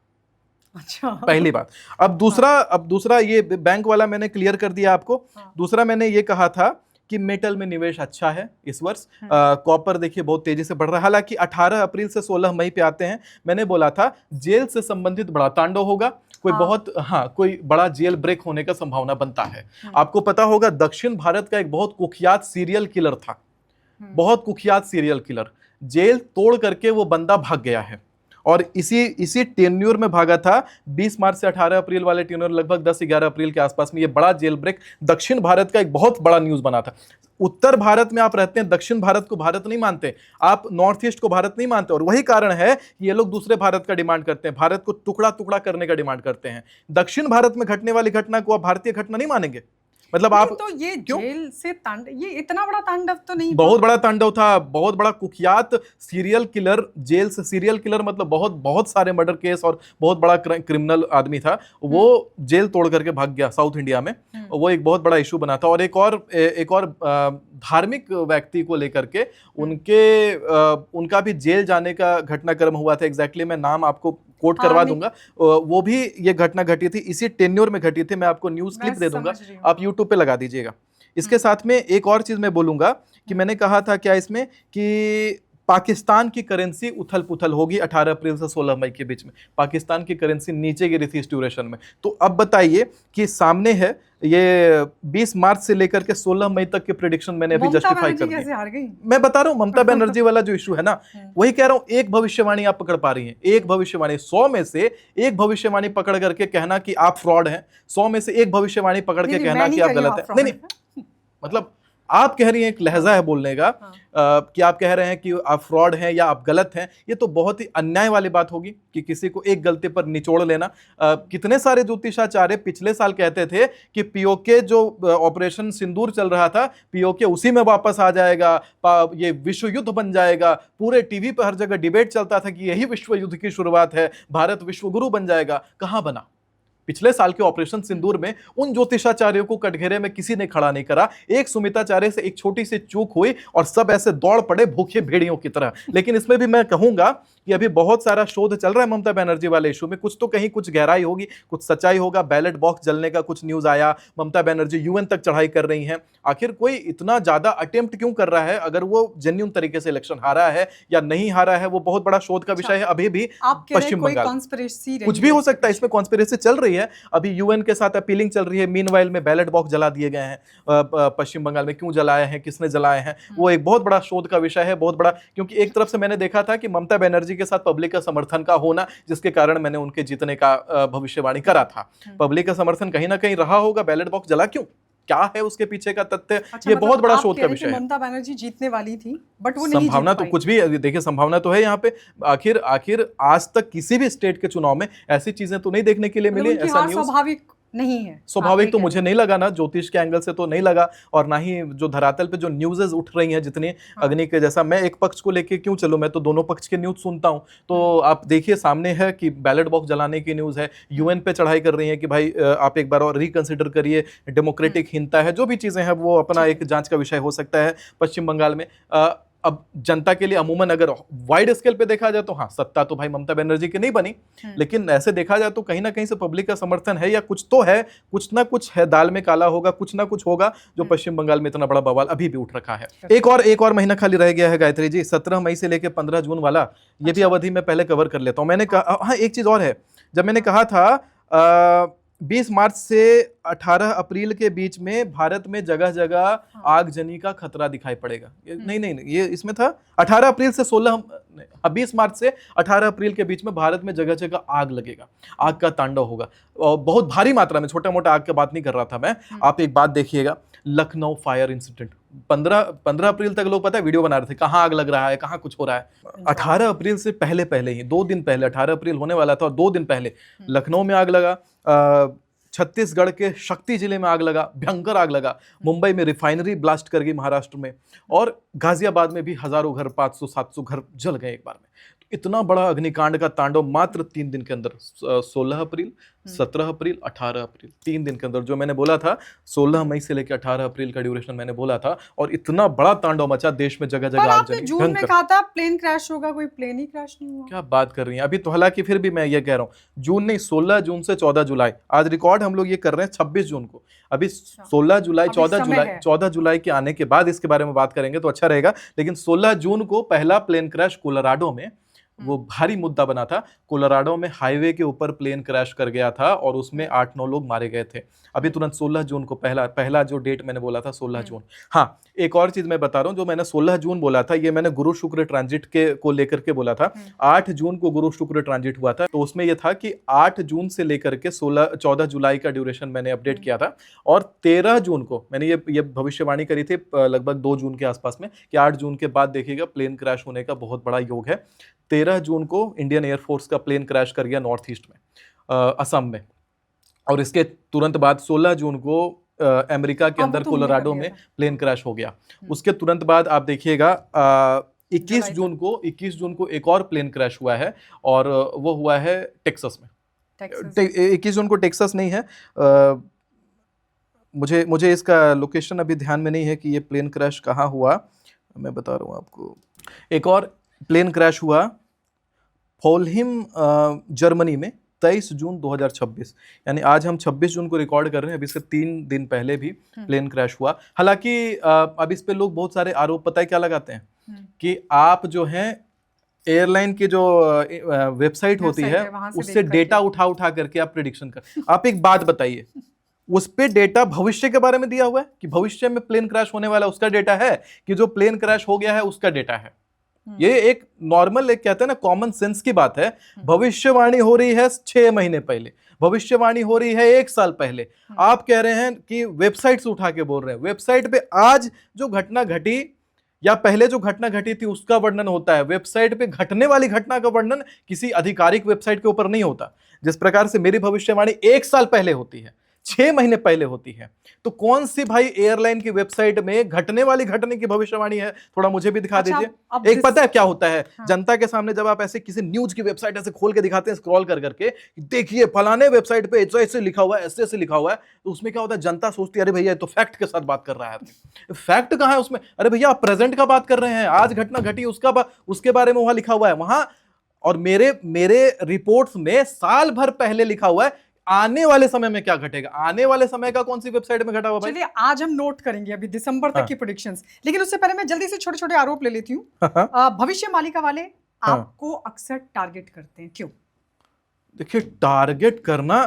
अच्छा, पहली बात। अब दूसरा ये बैंक वाला मैंने क्लियर कर दिया आपको। दूसरा मैंने ये कहा था कि मेटल में निवेश अच्छा है इस वर्ष। कॉपर देखिए बहुत तेजी से बढ़ रहा है। हालांकि 18 अप्रैल से 16 मई पे आते हैं, मैंने बोला था जेल से संबंधित बड़ा तांडव होगा, कोई बड़ा जेल ब्रेक होने का संभावना बनता है। आपको पता होगा दक्षिण भारत का एक बहुत कुख्यात सीरियल किलर था, बहुत कुख्यात सीरियल किलर, जेल तोड़ करके वो बंदा भाग गया है, और इसी टेन्योर में भागा था। 20 मार्च से 18 अप्रैल वाले टेन्योर, लगभग 10-11 अप्रैल के आसपास में ये बड़ा जेल ब्रेक दक्षिण भारत का एक बहुत बड़ा न्यूज बना था। उत्तर भारत में आप रहते हैं, दक्षिण भारत को भारत नहीं मानते, आप नॉर्थ ईस्ट को भारत नहीं मानते, और वही कारण है ये लोग दूसरे भारत का डिमांड करते हैं, भारत को टुकड़ा टुकड़ा करने का डिमांड करते हैं। दक्षिण भारत में घटने वाली घटना को आप भारतीय घटना नहीं मानेंगे? मतलब आप तो ये जेल से ये इतना बड़ा तांडव तो नहीं, बहुत बड़ा तांडव था, बहुत बड़ा कुख्यात सीरियल किलर, जेल से सीरियल किलर मतलब बहुत सारे मर्डर केस और बहुत बड़ा क्रिमिनल आदमी था। वो जेल तोड़ करके भाग गया साउथ इंडिया में, वो एक बहुत बड़ा इशू बना था। और एक और धार्मिक व्यक्ति को लेकर के उनका भी जेल जाने का घटनाक्रम हुआ था। एग्जैक्टली मैं नाम आपको कोट हाँ, करवा नहीं। दूंगा। वो भी ये घटना घटी थी, इसी टेन्योर में घटी थी। मैं आपको न्यूज़ मैं क्लिप दे दूंगा, समझ रही हूँ। आप यूट्यूब पे लगा दीजिएगा। इसके साथ में एक और चीज मैं बोलूंगा कि मैंने कहा था क्या इसमें कि पाकिस्तान की करेंसी उथल पुथल होगी 18 अप्रैल से 16 मई के बीच में। पाकिस्तान की करेंसी नीचे गिरी थी इस ड्यूरेशन में। तो अब बताइए कि सामने है ये 20 मार्च से लेकर के 16 मई तक के प्रेडिक्शन मैंने अभी ममता जस्टिफाई बनर्जी कर कैसे दी। हार गई? मैं बता रहा हूं ममता बनर्जी वाला जो इशू है ना, वही कह रहा हूं, एक भविष्यवाणी आप पकड़ पा रही हैं, एक भविष्यवाणी 100 में से एक भविष्यवाणी पकड़ करके कहना कि आप फ्रॉड हैं, 100 में से एक भविष्यवाणी पकड़ के नहीं, कहना मैं कि नहीं आप कह रही हूँ गलत आप हैं। नहीं fraud नहीं, मतलब आप कह रही हैं, एक लहजा है बोलने का, कि आप कह रहे हैं कि आप फ्रॉड हैं या आप गलत हैं। ये तो बहुत ही अन्याय वाली बात होगी कि किसी को एक गलती पर निचोड़ लेना। कितने सारे ज्योतिषाचार्य पिछले साल कहते थे कि पीओके जो ऑपरेशन सिंदूर चल रहा था, पीओके उसी में वापस आ जाएगा, ये विश्व युद्ध बन जाएगा। पूरे टीवी पर हर जगह डिबेट चलता था कि यही विश्व युद्ध की शुरुआत है, भारत विश्व गुरु बन जाएगा। कहां बना? पिछले साल के ऑपरेशन सिंदूर में उन ज्योतिषाचार्यों को कटघरे में किसी ने खड़ा नहीं करा। एक सुमिताचार्य से एक छोटी सी चूक हुई और सब ऐसे दौड़ पड़े भूखे भेड़ियों की तरह। लेकिन इसमें भी मैं कहूंगा कि अभी बहुत सारा शोध चल रहा है ममता बनर्जी वाले इशू में, कुछ तो कहीं कुछ गहराई होगी, कुछ सच्चाई होगा। बैलेट बॉक्स जलने का कुछ न्यूज आया, ममता बनर्जी यूएन तक चढ़ाई कर रही हैं। आखिर कोई इतना ज्यादा अटेम्प्ट क्यों कर रहा है? अगर वो जेन्युइन तरीके से इलेक्शन हारा है या नहीं हारा है, वो बहुत बड़ा शोध का विषय है अभी भी। पश्चिम बंगाल कुछ भी हो सकता है, इसमें कॉन्स्पिरेसी चल रही है। अभी यूएन के साथ अपीलिंग चल रही है, मीनवाइल में बैलेट बॉक्स जला दिए गए हैं पश्चिम बंगाल में। क्यों जलाए हैं, किसने जलाए हैं, वो एक बहुत बड़ा शोध का विषय है, बहुत बड़ा। क्योंकि एक तरफ से मैंने देखा था कि ममता बनर्जी के साथ पब्लिक का समर्थन का होना, जिसके कारण मैंने उनके जीतने का भविष्यवाणी करा था। पब्लिक का समर्थन कहीं ना कहीं रहा होगा। बैलेट बॉक्स जला क्यों, क्या है उसके पीछे का तथ्य? अच्छा, ये मतलब बहुत बड़ा आप शोध कह का रहे हैं कि विषय है। ममता बनर्जी जीतने वाली थी बट वो नहीं जीत संभावना तो पाई। कुछ भी, देखिए संभावना तो है यहाँ पे। आखिर आखिर आज तक किसी भी स्टेट के चुनाव में ऐसी चीजें तो नहीं देखने के लिए मतलब मिली। उनकी ऐसा हार न्यूज़ स्वाभाविक नहीं है, स्वाभाविक आप तो ये कह मुझे रहे नहीं लगा ना, ज्योतिष के एंगल से तो नहीं लगा। और ना ही जो धरातल पे जो न्यूज़ेस उठ रही हैं जितनी अग्नि के जैसा, मैं एक पक्ष को लेके क्यों चलूं, मैं तो दोनों पक्ष के न्यूज़ सुनता हूं। तो आप देखिए सामने है कि बैलेट बॉक्स जलाने की न्यूज़ है, यूएन पे चढ़ाई कर रही है कि भाई आप एक बार और रिकंसिडर करिए, डेमोक्रेटिक हीनता है, जो भी चीजें हैं वो अपना एक जांच का विषय हो सकता है पश्चिम बंगाल में। अब जनता के लिए अमूमन अगर वाइड स्केल पे देखा जाए तो हाँ, सत्ता तो भाई ममता बनर्जी की नहीं बनी, लेकिन ऐसे देखा जाए तो कहीं ना कहीं से पब्लिक का समर्थन है, या कुछ तो है, कुछ ना कुछ है, दाल में काला होगा, कुछ ना कुछ होगा जो पश्चिम बंगाल में इतना बड़ा बवाल अभी भी उठ रखा है। एक और महीना खाली रह गया है गायत्री जी, 17 मई से लेकर 15 जून वाला, ये भी अवधि में पहले कवर कर लेता हूं। मैंने कहा हाँ, एक चीज और है, जब मैंने कहा था 20 मार्च से 18 अप्रैल के बीच में भारत में जगह जगह आगजनी का खतरा दिखाई पड़ेगा, नहीं, ये इसमें था 18 अप्रैल से 20 मार्च से 18 अप्रैल के बीच में भारत में जगह जगह आग लगेगा, आग का तांडव होगा, और बहुत भारी मात्रा में। छोटा मोटा आग की बात नहीं कर रहा था मैं। आप एक बात देखिएगा, लखनऊ फायर इंसिडेंट 15 अप्रैल तक लोग पता है वीडियो बना रहे थे, कहाँ आग लग रहा है, कहाँ कुछ हो रहा है। 18 अप्रैल से पहले ही 2 दिन पहले, 18 अप्रैल होने वाला था और 2 दिन पहले लखनऊ में आग लगा, छत्तीसगढ़ के शक्ति जिले में आग लगा, भयंकर आग लगा, मुंबई में रिफाइनरी ब्लास्ट कर गई महाराष्ट्र में, और गाजियाबाद में भी हजारों घर, 500-700 घर जल गए एक बार में। तो इतना बड़ा अग्निकांड का तांडव मात्र 3 दिन के अंदर, 16 अप्रैल, 17 अप्रैल, 18 अप्रैल, 3 दिन के अंदर। जो मैंने बोला था 16 मई से लेकर 18 अप्रैल का ड्यूरेशन मैंने बोला था, और इतना बड़ा तांडव मचा देश में, जगह जगह आग आपने जली। जून में कहा था प्लेन क्रैश होगा, कोई प्लेन ही क्रैश नहीं हुआ। क्या बात कर रही हैं अभी तो, हालांकि फिर भी मैं ये कह रहा हूँ, जून नहीं, 16 जून से 14 जुलाई, आज रिकॉर्ड हम लोग ये कर रहे हैं 26 जून को, अभी 16 जुलाई, 14 जुलाई के आने के बाद इसके बारे में बात करेंगे तो अच्छा रहेगा। लेकिन 16 जून को पहला प्लेन क्रैश कोलोराडो में, वो भारी मुद्दा बना था। कोलोराडो में हाईवे के ऊपर प्लेन क्रैश कर गया था और उसमें 8-9 लोग मारे गए थे। अभी तुरंत 16 जून को पहला जो डेट मैंने बोला था 16 जून। हाँ, एक और चीज मैं बता रहा हूँ, जो मैंने 16 जून बोला था, ये मैंने गुरु शुक्र ट्रांजिट को लेकर के बोला था। 8 जून को गुरु शुक्र ट्रांजिट हुआ था, तो उसमें यह था कि 8 जून से लेकर के 14 जुलाई का ड्यूरेशन मैंने अपडेट किया था, और 13 जून को मैंने ये भविष्यवाणी करी थी लगभग 2 जून के आसपास में, कि 8 जून के बाद देखिएगा प्लेन क्रैश होने का बहुत बड़ा योग है। 13 जून को इंडियन एयरफोर्स का प्लेन क्रैश कर गया नॉर्थ ईस्ट में, असम में, और इसके तुरंत बाद 16 जून को अमेरिका के अंदर कोलोराडो में प्लेन क्रैश हो गया। उसके तुरंत बाद आप देखिएगा 21 जून को एक और प्लेन क्रैश हुआ है, और वो हुआ है टेक्सास में। 21 जून को टेक्सास नहीं है, मुझे इसका लोकेशन अभी ध्यान में नहीं है कि ये प्लेन क्रैश कहाँ हुआ, मैं बता रहा हूँ आपको। एक और प्लेन क्रैश हुआ फोल्हिम जर्मनी में 23 जून 2026, यानी आज हम 26 जून को रिकॉर्ड कर रहे हैं, अभी से 3 दिन पहले भी प्लेन क्रैश हुआ। हालांकि अब इस पे लोग बहुत सारे आरोप पता है क्या लगाते हैं कि आप जो हैं एयरलाइन की जो वेबसाइट होती है उससे डेटा उठा करके आप प्रिडिक्शन कर। आप एक बात बताइए, उस पे डेटा भविष्य के बारे में दिया हुआ है कि भविष्य में प्लेन क्रैश होने वाला उसका डेटा है कि जो प्लेन क्रैश हो गया है उसका डेटा है? ये एक नॉर्मल, एक कहते हैं ना कॉमन सेंस की बात है। भविष्यवाणी हो रही है 6 महीने पहले, भविष्यवाणी हो रही है 1 साल पहले, आप कह रहे हैं कि वेबसाइट से उठा के बोल रहे हैं। वेबसाइट पे आज जो घटना घटी या पहले जो घटना घटी थी उसका वर्णन होता है, वेबसाइट पे घटने वाली घटना का वर्णन किसी आधिकारिक वेबसाइट के ऊपर नहीं होता। जिस प्रकार से मेरी भविष्यवाणी 1 साल पहले होती है, 6 महीने पहले होती है, तो कौन सी भाई एयरलाइन की वेबसाइट में घटने वाली घटने की भविष्यवाणी है? थोड़ा मुझे भी दिखा दीजिए। एक पता है क्या होता है, जनता के सामने जब आप ऐसे किसी न्यूज की वेबसाइट ऐसे खोल के दिखाते हैं स्क्रॉल कर करके, देखिए फलाने वेबसाइट पे ऐसे लिखा हुआ है, ऐसे लिखा हुआ है, तो उसमें क्या होता है, जनता सोचती है अरे भैया तो फैक्ट के साथ बात कर रहा है। फैक्ट कहां है उसमें? अरे भैया आप प्रेजेंट का बात कर रहे हैं, आज घटना घटी उसके बारे में वहां लिखा हुआ है वहां, और मेरे रिपोर्ट्स में साल भर पहले लिखा हुआ है आने वाले समय में क्या घटेगा। आने वाले समय का कौन सी वेबसाइट में घटा हुआ भाई? चलिए आज हम नोट करेंगे अभी दिसंबर तक की प्रेडिक्शंस, लेकिन उससे पहले मैं जल्दी से छोटे छोटे आरोप ले लेती हूँ। भविष्य मालिका वाले आपको अक्सर टारगेट करते हैं, क्यों? देखिए टारगेट करना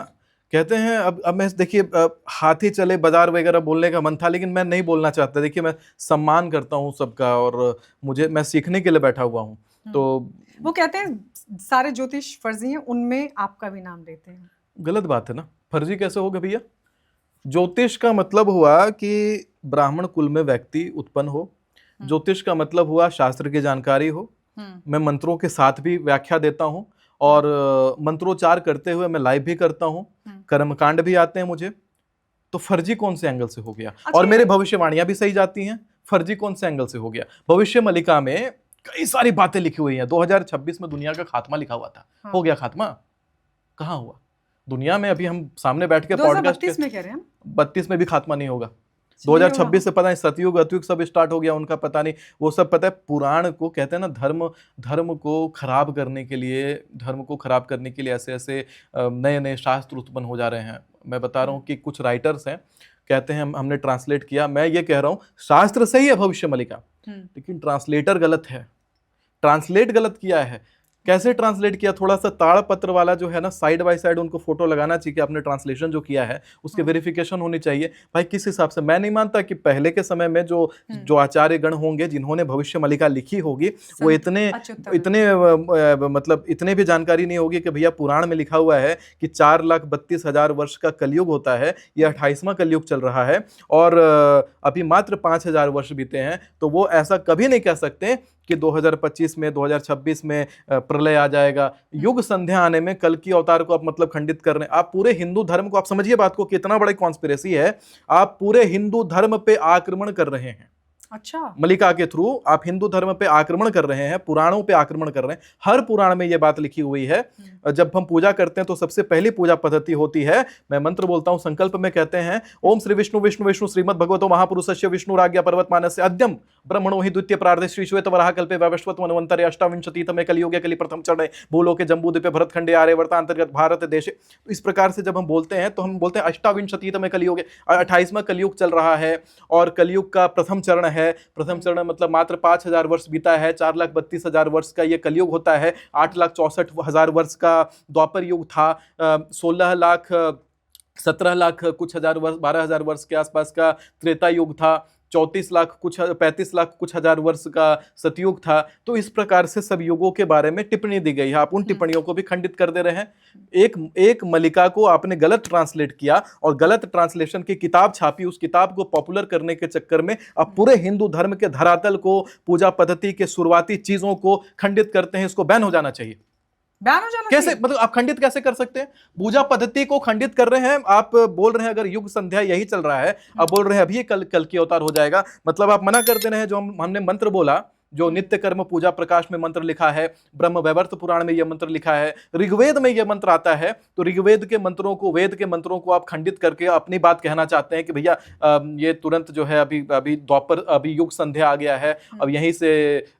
कहते हैं, अब मैं देखिए हाथी चले बाजार वगैरह बोलने का मन था, लेकिन मैं नहीं बोलना चाहता। देखिए मैं सम्मान करता हूँ सबका और मैं सीखने के लिए बैठा हुआ हूँ। तो वो कहते हैं सारे ज्योतिष फर्जी हैं, उनमें आपका भी नाम लेते हैं। गलत बात है ना, फर्जी कैसे होगा भैया? ज्योतिष का मतलब हुआ कि ब्राह्मण कुल में व्यक्ति उत्पन्न हो, ज्योतिष का मतलब हुआ शास्त्र की जानकारी हो। मैं मंत्रों के साथ भी व्याख्या देता हूँ और मंत्रोच्चार करते हुए मैं लाइव भी करता हूँ, कर्मकांड भी आते हैं मुझे। तो फर्जी कौन से एंगल से हो गया? और मेरे भविष्यवाणियां भी सही जाती हैं, फर्जी कौन से एंगल से हो गया? भविष्य मलिका में कई सारी बातें लिखी हुई हैं। 2026 में दुनिया का खात्मा लिखा हुआ था, हो गया खात्मा? कहाँ हुआ दुनिया में? अभी हम सामने बैठ के पॉडकास्ट 32 में कह रहे हैं, 32 में भी खात्मा नहीं होगा। 2026 से पता नहीं सतयुग अतयुग सब स्टार्ट हो गया, उनका पता नहीं। वो सब पता है पुराण को कहते हैं ना, धर्म को खराब करने के लिए ऐसे ऐसे नए नए शास्त्र उत्पन्न हो जा रहे हैं। मैं बता रहा हूँ कि कुछ राइटर्स हैं, कहते हैं हमने ट्रांसलेट किया। मैं ये कह रहा हूँ शास्त्र सही है भविष्य मलिका, लेकिन ट्रांसलेटर गलत है, ट्रांसलेट गलत किया है। कैसे ट्रांसलेट किया? थोड़ा सा ताड़पत्र वाला जो है ना, साइड बाय साइड उनको फोटो लगाना चाहिए कि आपने ट्रांसलेशन जो किया है उसके वेरिफिकेशन होनी चाहिए। भाई किस हिसाब से? मैं नहीं मानता कि पहले के समय में जो आचार्य गण होंगे जिन्होंने भविष्य मलिका लिखी होगी वो इतने मतलब इतने भी जानकारी नहीं होगी कि भैया पुराण में लिखा हुआ है कि 4,32,000 वर्ष का कलयुग होता है, ये 28वां कलयुग चल रहा है और अभी मात्र 5,000 वर्ष बीते हैं। तो वो ऐसा कभी नहीं कह सकते कि 2025 में 2026 में प्रलय आ जाएगा। युग संध्या आने में कल की अवतार को आप मतलब खंडित कर रहे हैं। आप पूरे हिंदू धर्म को, आप समझिए बात को, कितना बड़ा कॉन्स्पिरेसी है। आप पूरे हिंदू धर्म पे आक्रमण कर रहे हैं। अच्छा, मलिका के थ्रू आप हिंदू धर्म पे आक्रमण कर रहे हैं, पुराणों पे आक्रमण कर रहे हैं। हर पुराण में ये बात लिखी हुई है। जब हम पूजा करते हैं तो सबसे पहली पूजा पद्धति होती है, मैं मंत्र बोलता हूं, संकल्प में कहते हैं ओम श्री विष्णु विष्णु विष्णु श्रीमद भगवतो महापुरुषस्य विष्णु राज्ञा पर्वतमानस्य अद्यम ब्रह्मणो हि द्वितीय प्रार्धे श्री श्वेत वराह कल्पे वैवस्वत मनवंतरे अष्टाविंशतितमे कलियुगे कलि प्रथम चरणे भूलोके जम्बूद्वीपे भरतखंडे आर्यवर्त अंतर्गत भारत देशे। तो इस प्रकार से जब हम बोलते हैं तो हम बोलते हैं अष्टाविंशतितमे कलियुगे, 28वां कलयुग चल रहा है और कलयुग का प्रथम चरण है। प्रथम चरण मतलब मात्र 5,000 वर्ष बीता है, 4,32,000 वर्ष का ये कलयुग होता है। 8,64,000 वर्ष का द्वापर युग था, 16 लाख 17 लाख कुछ हजार वर्ष, 12,000 वर्ष के आसपास का त्रेता युग था, 34 लाख कुछ 35 लाख कुछ हजार वर्ष का सतयुग था। तो इस प्रकार से सब युगों के बारे में टिप्पणी दी गई है। आप उन टिप्पणियों को भी खंडित कर दे रहे हैं। एक मलिका को आपने गलत ट्रांसलेट किया और गलत ट्रांसलेशन की किताब छापी, उस किताब को पॉपुलर करने के चक्कर में आप पूरे हिंदू धर्म के धरातल को, पूजा पद्धति के शुरुआती चीजों को खंडित करते हैं। इसको बैन हो जाना चाहिए। बैन हो जाना कैसे? मतलब आप खंडित कैसे कर सकते हैं? पूजा पद्धति को खंडित कर रहे हैं। आप बोल रहे हैं अगर युग संध्या यही चल रहा है, आप बोल रहे हैं अभी कल की अवतार हो जाएगा। मतलब आप मना कर दे रहे हैं जो हमने मंत्र बोला जो नित्य कर्म पूजा प्रकाश में मंत्र लिखा है, ब्रह्म वैवर्त पुराण में यह मंत्र लिखा है, ऋग्वेद में यह मंत्र आता है, तो ऋग्वेद के मंत्रों को, वेद के मंत्रों को आप खंडित करके अपनी बात कहना चाहते हैं कि भैया ये तुरंत जो है अभी अभी द्वापर, अभी युग संध्या आ गया है, अब यहीं से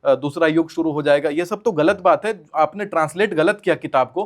दूसरा युग शुरू हो जाएगा। ये सब तो गलत बात है। आपने ट्रांसलेट गलत किया किताब को,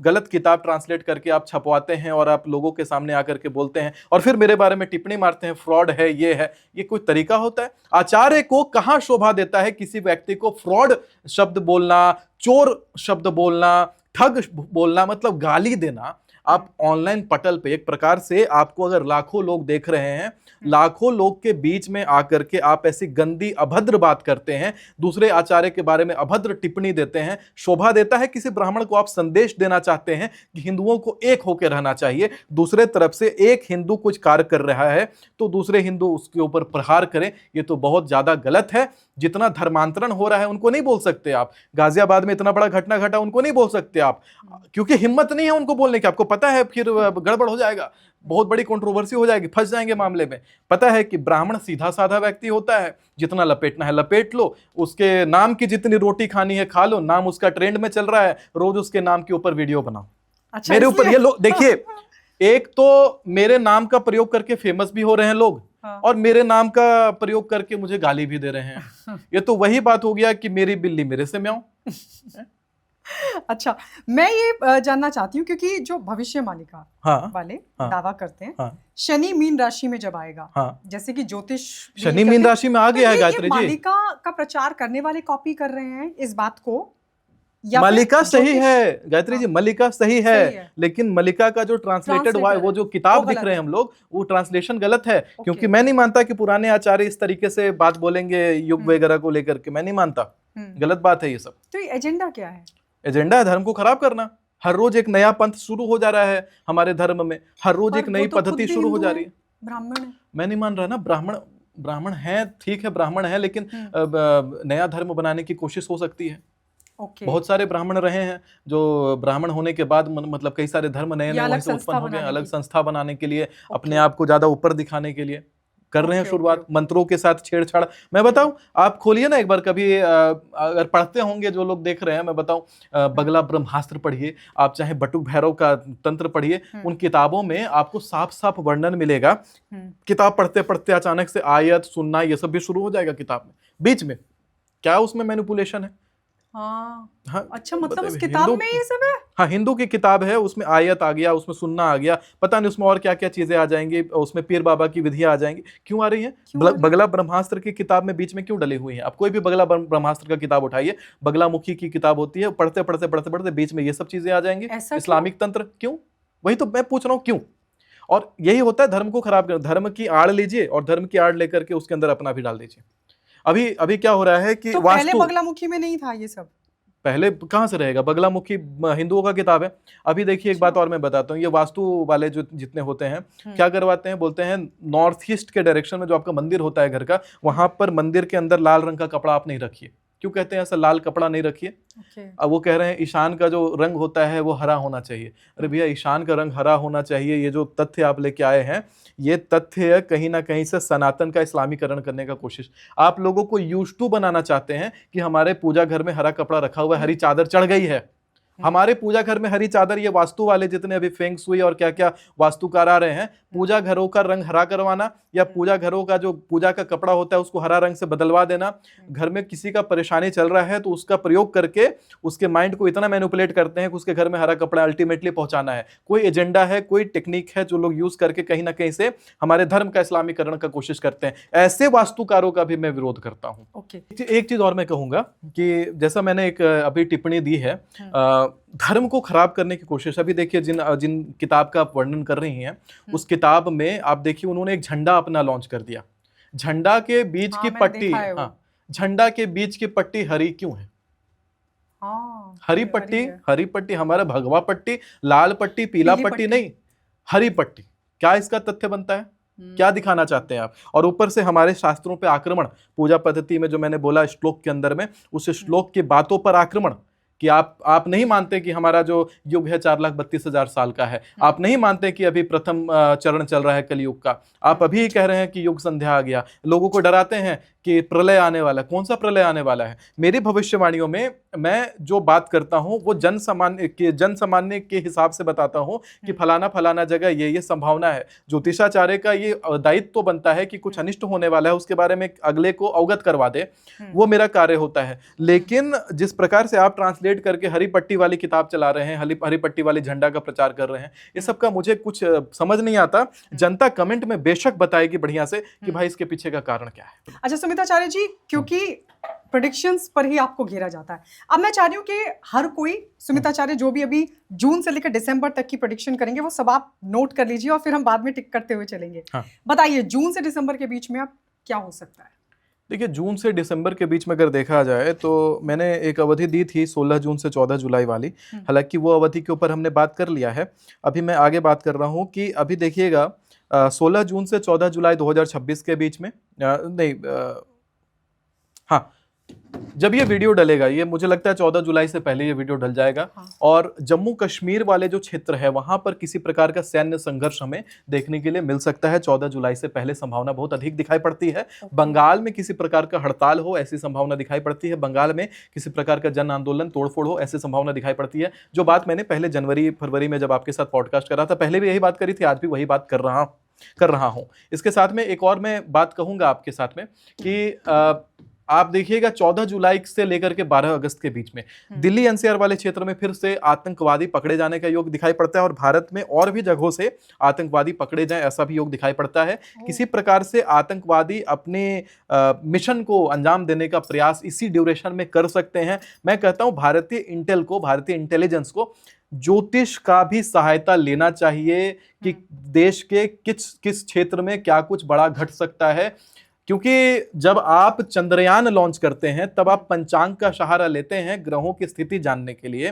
गलत किताब ट्रांसलेट करके आप छपवाते हैं और आप लोगों के सामने आकर के बोलते हैं और फिर मेरे बारे में टिप्पणी मारते हैं, फ्रॉड है, ये है। ये कोई तरीका होता है? आचार्य को कहां शोभा देता है किसी व्यक्ति को फ्रॉड शब्द बोलना, चोर शब्द बोलना, ठग बोलना, मतलब गाली देना? आप ऑनलाइन पटल पे एक प्रकार से आपको अगर लाखों लोग देख रहे हैं, लाखों लोग के बीच में आकर के आप ऐसी गंदी अभद्र बात करते हैं, दूसरे आचार्य के बारे में अभद्र टिप्पणी देते हैं, शोभा देता है किसी ब्राह्मण को? आप संदेश देना चाहते हैं कि हिंदुओं को एक होकर रहना चाहिए, दूसरे तरफ से एक हिंदू कुछ कार्य कर रहा है तो दूसरे हिंदू उसके ऊपर प्रहार करें, ये तो बहुत ज्यादा गलत है। जितना धर्मांतरण हो रहा है उनको नहीं बोल सकते आप, गाजियाबाद में इतना बड़ा घटना घटा उनको नहीं बोल सकते आप, क्योंकि हिम्मत नहीं है उनको बोलने की। आपको पता है फिर गड़बड़ हो जाएगा, बहुत बड़ी कंट्रोवर्सी हो जाएगी, फंस जाएंगे मामले में। पता है कि ब्राह्मण सीधा साधा व्यक्ति होता है, जितना लपेटना है लपेट लो, उसके नाम की जितनी रोटी खानी है खा लो, नाम उसका ट्रेंड में चल रहा है, रोज उसके नाम के ऊपर वीडियो बनाओ। अच्छा, मेरे ऊपर ये लोग देखिए, एक तो मेरे नाम का प्रयोग करके फेमस भी हो रहे हैं लोग, और मेरे नाम का प्रयोग करके मुझे गाली भी दे रहे हैं। ये तो वही बात हो गया कि मेरी बिल्ली मेरे से म्याऊं। अच्छा, मैं ये जानना चाहती हूँ क्योंकि जो भविष्य मालिका वाले दावा करते हैं, शनि मीन राशि में जब आएगा, जैसे कि ज्योतिष शनि मीन राशि में आ गया है गायत्री जी, मालिका का प्रचार करने वाले कॉपी कर रहे हैं इस बात को, या मलिका सही है गायत्री जी, मलिका सही है, लेकिन मलिका का जो ट्रांसलेटेड वो जो किताब दिख रहे हैं हम लोग, वो ट्रांसलेशन गलत है। क्योंकि मैं नहीं मानता कि पुराने आचार्य इस तरीके से बात बोलेंगे युग वगैरह को लेकर के, मैं नहीं मानता, गलत बात है ये सब। तो ये एजेंडा क्या है? एजेंडा है धर्म को खराब करना। हर रोज एक नया पंथ शुरू हो जा रहा है हमारे धर्म में, हर रोज एक नई पद्धति शुरू हो जा रही है। ब्राह्मण है, मैं नहीं मान रहा ना, ब्राह्मण है, ठीक है ब्राह्मण है, लेकिन नया धर्म बनाने की कोशिश हो सकती है। बहुत सारे ब्राह्मण रहे हैं जो ब्राह्मण होने के बाद मतलब कई सारे धर्म नए नए वहीं से उत्पन्न हो गए, अलग संस्था बनाने के लिए, अपने आप को ज्यादा ऊपर दिखाने के लिए कर रहे हैं शुरुआत, मंत्रों के साथ छेड़छाड़। मैं बताऊं, आप खोलिए ना एक बार कभी, अगर पढ़ते होंगे जो लोग देख रहे हैं, मैं बताऊं, बगला ब्रह्मास्त्र पढ़िए, आप चाहे बटुक भैरव का तंत्र पढ़िए, उन किताबों में आपको साफ साफ वर्णन मिलेगा। किताब पढ़ते पढ़ते अचानक से आयत सुनना ये सब भी शुरू हो जाएगा किताब में, बीच में। क्या उसमें मैनिपुलेशन है? हाँ, अच्छा, मतलब उस किताब में ये सब है? हाँ, हिंदू की किताब है, उसमें आयत आ गया, उसमें सुनना आ गया, पता नहीं उसमें और क्या क्या चीजें आ जाएंगी, उसमें पीर बाबा की विधियां आ जाएंगी। क्यों आ रही है? बगला ब्रह्मास्त्र की किताब में बीच में क्यों डली हुई है? आप कोई भी बगला ब्रह्मास्त्र का किताब उठाइए, बगला मुखी की किताब होती है, पढ़ते पढ़ते पढ़ते पढ़ते बीच में ये सब चीजें आ जाएंगी। इस्लामिक तंत्र क्यों? वही तो मैं पूछ रहा हूँ, क्यों? और यही होता है धर्म को खराब करना। धर्म की आड़ लीजिए और धर्म की आड़ लेकर के उसके अंदर अपना भी डाल दीजिए। अभी क्या हो रहा है कि तो पहले बगलामुखी में नहीं था ये सब? पहले कहां से रहेगा? बगलामुखी हिंदुओं का किताब है। अभी देखिए एक बात और मैं बताता हूँ, ये वास्तु वाले जो जितने होते हैं क्या करवाते हैं, बोलते हैं नॉर्थ ईस्ट के डायरेक्शन में जो आपका मंदिर होता है घर का, वहां पर मंदिर के अंदर लाल रंग का कपड़ा आप नहीं रखिए। क्यों कहते हैं ऐसा लाल कपड़ा नहीं रखिए? अब वो कह रहे हैं ईशान का जो रंग होता है वो हरा होना चाहिए। अरे भैया, ईशान का रंग हरा होना चाहिए, ये जो तथ्य आप लेके आए हैं, ये तथ्य कहीं ना कहीं से सनातन का इस्लामीकरण करने का कोशिश। आप लोगों को यूज्ड टू बनाना चाहते हैं कि हमारे पूजा घर में हरा कपड़ा रखा हुआ है, हरी चादर चढ़ गई है हमारे पूजा घर में हरी चादर। ये वास्तु वाले जितने अभी फेंग सुई और क्या क्या वास्तुकार आ रहे हैं, पूजा घरों का रंग हरा करवाना या पूजा घरों का जो पूजा का कपड़ा होता है उसको हरा रंग से बदलवा देना। घर में किसी का परेशानी चल रहा है तो उसका प्रयोग करके उसके माइंड को इतना मैनिपुलेट करते हैं कि उसके घर में हरा कपड़ा अल्टीमेटली पहुंचाना है। कोई एजेंडा है, कोई टेक्निक है जो लोग यूज करके कहीं ना कहीं से हमारे धर्म का इस्लामीकरण का कोशिश करते हैं। ऐसे वास्तुकारों का भी मैं विरोध करता हूँ। एक चीज और मैं कहूंगा कि जैसा मैंने एक अभी टिप्पणी दी है, धर्म को खराब करने की कोशिश। अभी देखिए जिन किताब का आप वर्णन कर रही हैं, उस किताब में आप देखिए उन्होंने एक झंडा अपना लॉन्च कर दिया। झंडा के बीच की पट्टी, झंडा के बीच की पट्टी हरी क्यों है? हरी पट्टी हमारा भगवा पट्टी, लाल पट्टी, पीला पट्टी नहीं, हरी पट्टी। क्या इसका तथ्य बनता है? क्या दिखाना चाहते हैं आप? और ऊपर से हमारे शास्त्रों पे आक्रमण, पूजा पद्धति में जो मैंने बोला श्लोक के अंदर में, उस श्लोक की बातों पर आक्रमण। कि आप नहीं मानते कि हमारा जो युग है 4,32,000 साल का है, आप नहीं मानते कि अभी प्रथम चरण चल रहा है कलयुग का, आप अभी कह रहे हैं कि युग संध्या आ गया, लोगों को डराते हैं कि प्रलय आने वाला है। कौन सा प्रलय आने वाला है? मेरी भविष्यवाणियों में मैं जो बात करता हूं वो जन सामान्य के हिसाब से बताता हूं कि फलाना फलाना जगह ये संभावना है। ज्योतिषाचार्य का ये दायित्व तो बनता है कि कुछ अनिष्ट होने वाला है उसके बारे में अगले को अवगत करवा दे, वो मेरा कार्य होता है। लेकिन जिस प्रकार से आप ट्रांसलेट करके हरी पट्टी वाली किताब चला रहे हैं, हरी पट्टी वाली झंडा का प्रचार कर रहे हैं, इस सब का मुझे कुछ समझ नहीं आता। जनता कमेंट में बेशक बताएगी बढ़िया से कि भाई इसके पीछे का कारण क्या है। अच्छा सुमिताचार्य जी, क्योंकि प्रेडिक्शंस पर ही आपको घेरा जाता है, अब मैं चाह रही हूँ कि हर कोई सुमिताचार्य जो भी अभी जून से लेकर दिसंबर तक की प्रेडिक्शन करेंगे वो सब आप नोट कर लीजिए और फिर हम बाद में टिक करते हुए चलेंगे। हाँ। बताइए जून से दिसंबर के बीच में अब क्या हो सकता है? देखिए, जून से दिसंबर के बीच में अगर देखा जाए तो मैंने एक अवधि दी थी 16 जून से 14 जुलाई वाली, हालांकि वो अवधि के ऊपर हमने बात कर लिया है। अभी मैं आगे बात कर रहा हूँ कि अभी देखिएगा 16 जून से 14 जुलाई 2026 के बीच में हाँ, जब ये वीडियो डलेगा, ये मुझे लगता है 14 जुलाई से पहले ये वीडियो डल जाएगा। हाँ। और जम्मू कश्मीर वाले जो क्षेत्र है वहां पर किसी प्रकार का सैन्य संघर्ष हमें देखने के लिए मिल सकता है। 14 जुलाई से पहले संभावना बहुत अधिक दिखाई पड़ती है। बंगाल में किसी प्रकार का हड़ताल हो ऐसी संभावना दिखाई पड़ती है। बंगाल में किसी प्रकार का जन आंदोलन तोड़फोड़ हो ऐसी संभावना दिखाई पड़ती है। जो बात मैंने पहले जनवरी फरवरी में जब आपके साथ पॉडकास्ट कर रहा था, पहले भी यही बात करी थी, आज भी वही बात कर रहा हूं। इसके साथ में एक और मैं बात कहूंगा आपके साथ में कि आप देखिएगा 14 जुलाई से लेकर के 12 अगस्त के बीच में दिल्ली एनसीआर वाले क्षेत्र में फिर से आतंकवादी पकड़े जाने का योग दिखाई पड़ता है और भारत में और भी जगहों से आतंकवादी पकड़े जाएं ऐसा भी योग दिखाई पड़ता है। किसी प्रकार से आतंकवादी अपने मिशन को अंजाम देने का प्रयास इसी ड्यूरेशन में कर सकते हैं। मैं कहता हूं भारतीय इंटेलिजेंस को ज्योतिष का भी सहायता लेना चाहिए कि देश के किस क्षेत्र में क्या कुछ बड़ा घट सकता है, क्योंकि जब आप चंद्रयान लॉन्च करते हैं तब आप पंचांग का सहारा लेते हैं ग्रहों की स्थिति जानने के लिए।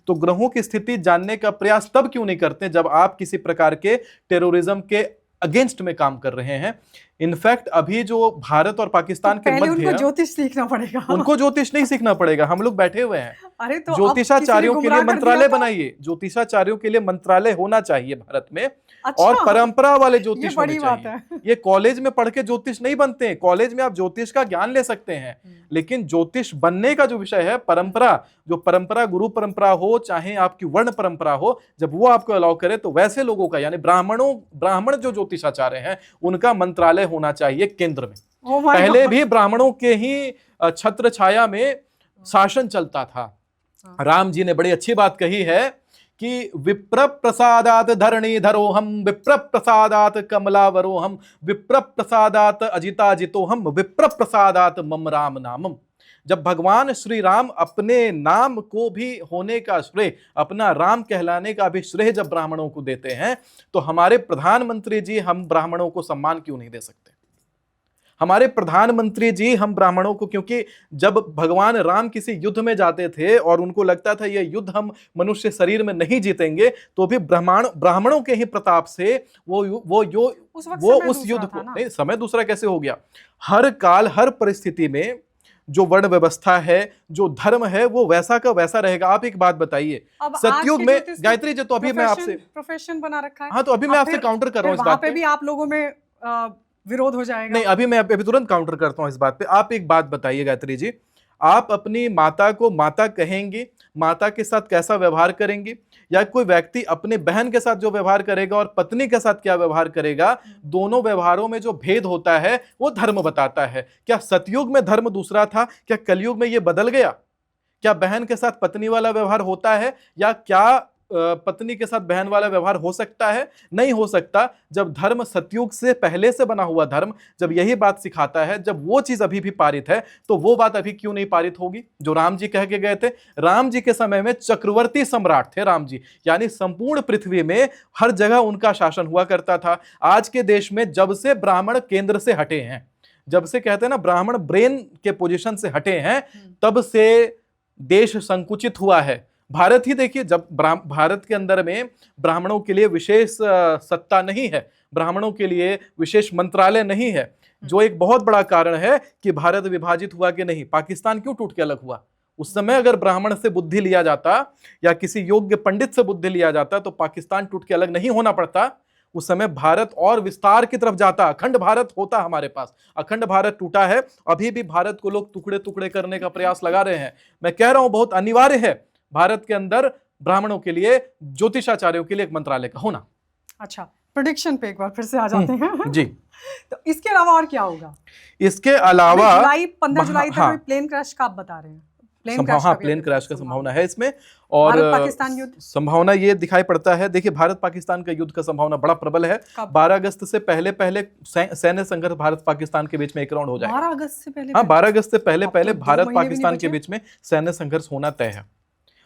तो ग्रहों की स्थिति जानने का प्रयास तब क्यों नहीं करते जब आप किसी प्रकार के टेररिज्म के अगेंस्ट में काम कर रहे हैं। इनफैक्ट अभी जो भारत और पाकिस्तान के मध्य उनको ज्योतिष सीखना पड़ेगा। उनको ज्योतिष नहीं सीखना पड़ेगा, हम लोग बैठे हुए हैं। अरे तो ज्योतिषाचार्यों के लिए मंत्रालय बनाइए, ज्योतिषाचार्यों के लिए मंत्रालय होना चाहिए भारत में। अच्छा, और परंपरा वाले ज्योतिष होने चाहिए। ये कॉलेज में पढ़ के ज्योतिष नहीं बनते हैं। कॉलेज में आप ज्योतिष का ज्ञान ले सकते हैं, लेकिन ज्योतिष बनने का जो विषय है परंपरा, जो परंपरा गुरु परंपरा हो चाहे आपकी वर्ण परंपरा हो, जब वो आपको अलाउ करे तो वैसे लोगों का यानी ब्राह्मण जो ज्योतिषाचार्य हैं उनका मंत्रालय होना चाहिए केंद्र में। पहले भी ब्राह्मणों के ही छत्र छाया में शासन चलता था। राम जी ने बड़ी अच्छी बात कही है कि विप्र प्रसादात धरणी धरोहम, विप्र प्रसादात कमलावरोहम, विप्र प्रसादात अजिताजितोहम, विप्र प्रसादात मम राम नामम। जब भगवान श्री राम अपने नाम को भी होने का श्रेय, अपना राम कहलाने का भी श्रेय जब ब्राह्मणों को देते हैं, तो हमारे प्रधानमंत्री जी हम ब्राह्मणों को सम्मान क्यों नहीं दे सकते? हमारे प्रधानमंत्री जी हम ब्राह्मणों को, क्योंकि जब भगवान राम किसी युद्ध में जाते थे और उनको लगता था ये युद्ध हम मनुष्य शरीर में नहीं जीतेंगे, तो भी ब्राह्मणों के ही प्रताप से वो उस युद्ध को, नहीं समय दूसरा कैसे हो गया? हर काल हर परिस्थिति में जो वर्ण व्यवस्था है, जो धर्म है, वो वैसा का वैसा रहेगा। आप एक बात बताइए, सतयुग में गायत्री जी, तो अभी मैं आपसे प्रोफेशन बना रखा है। हाँ, तो अभी मैं आपसे काउंटर कर रहा हूँ इस बात पे। भी आप लोगों में विरोध हो जाएगा। नहीं, अभी तुरंत काउंटर करता हूं इस बात पे। आप एक बात बताइए गायत्री जी, आप अपनी माता को माता कहेंगे, माता के साथ कैसा व्यवहार करेंगे, या कोई व्यक्ति अपने बहन के साथ जो व्यवहार करेगा और पत्नी के साथ क्या व्यवहार करेगा, दोनों व्यवहारों में जो भेद होता है वो धर्म बताता है। क्या सतयुग में धर्म दूसरा था? क्या कलयुग में ये बदल गया? क्या बहन के साथ पत्नी वाला व्यवहार होता है, या क्या पत्नी के साथ बहन वाला व्यवहार हो सकता है? नहीं हो सकता। जब धर्म सतयुग से पहले से बना हुआ धर्म जब यही बात सिखाता है, जब वो चीज अभी भी पारित है, तो वो बात अभी क्यों नहीं पारित होगी जो राम जी कह के गए थे? राम जी के समय में चक्रवर्ती सम्राट थे राम जी, यानी संपूर्ण पृथ्वी में हर जगह उनका शासन हुआ करता था। आज के देश में जब से ब्राह्मण केंद्र से हटे हैं, जब से कहते हैं ना ब्राह्मण ब्रेन के पोजीशन से हटे हैं, तब से देश संकुचित हुआ है। भारत ही देखिए, जब भारत के अंदर में ब्राह्मणों के लिए विशेष सत्ता नहीं है, ब्राह्मणों के लिए विशेष मंत्रालय नहीं है, जो एक बहुत बड़ा कारण है कि भारत विभाजित हुआ कि नहीं। पाकिस्तान क्यों टूट के अलग हुआ? उस समय अगर ब्राह्मण से बुद्धि लिया जाता या किसी योग्य पंडित से बुद्धि लिया जाता तो पाकिस्तान टूट के अलग नहीं होना पड़ता। उस समय भारत और विस्तार की तरफ जाता, अखंड भारत होता हमारे पास। अखंड भारत टूटा है, अभी भी भारत को लोग टुकड़े टुकड़े करने का प्रयास लगा रहे हैं। मैं कह रहा हूं बहुत अनिवार्य है भारत के अंदर ब्राह्मणों के लिए, ज्योतिषाचार्यों के लिए एक मंत्रालय का होना। अच्छा, प्रेडिक्शन पे एक बार फिर से आ जाते हैं जी। तो इसके अलावा और क्या होगा? इसके अलावा 15 जुलाई तक कोई प्लेन क्रैश का आप बता रहे हैं? प्लेन क्रैश का संभावना है इसमें। और भारत पाकिस्तान युद्ध संभावना ये दिखाई पड़ता है, देखिए भारत पाकिस्तान का युद्ध का संभावना बड़ा प्रबल है। 12 अगस्त से पहले पहले सैन्य संघर्ष भारत पाकिस्तान के बीच में एक राउंड हो जाएगा। 12 अगस्त से पहले? हाँ, 12 अगस्त से पहले पहले तो भारत पाकिस्तान के बीच में सैन्य संघर्ष होना तय है।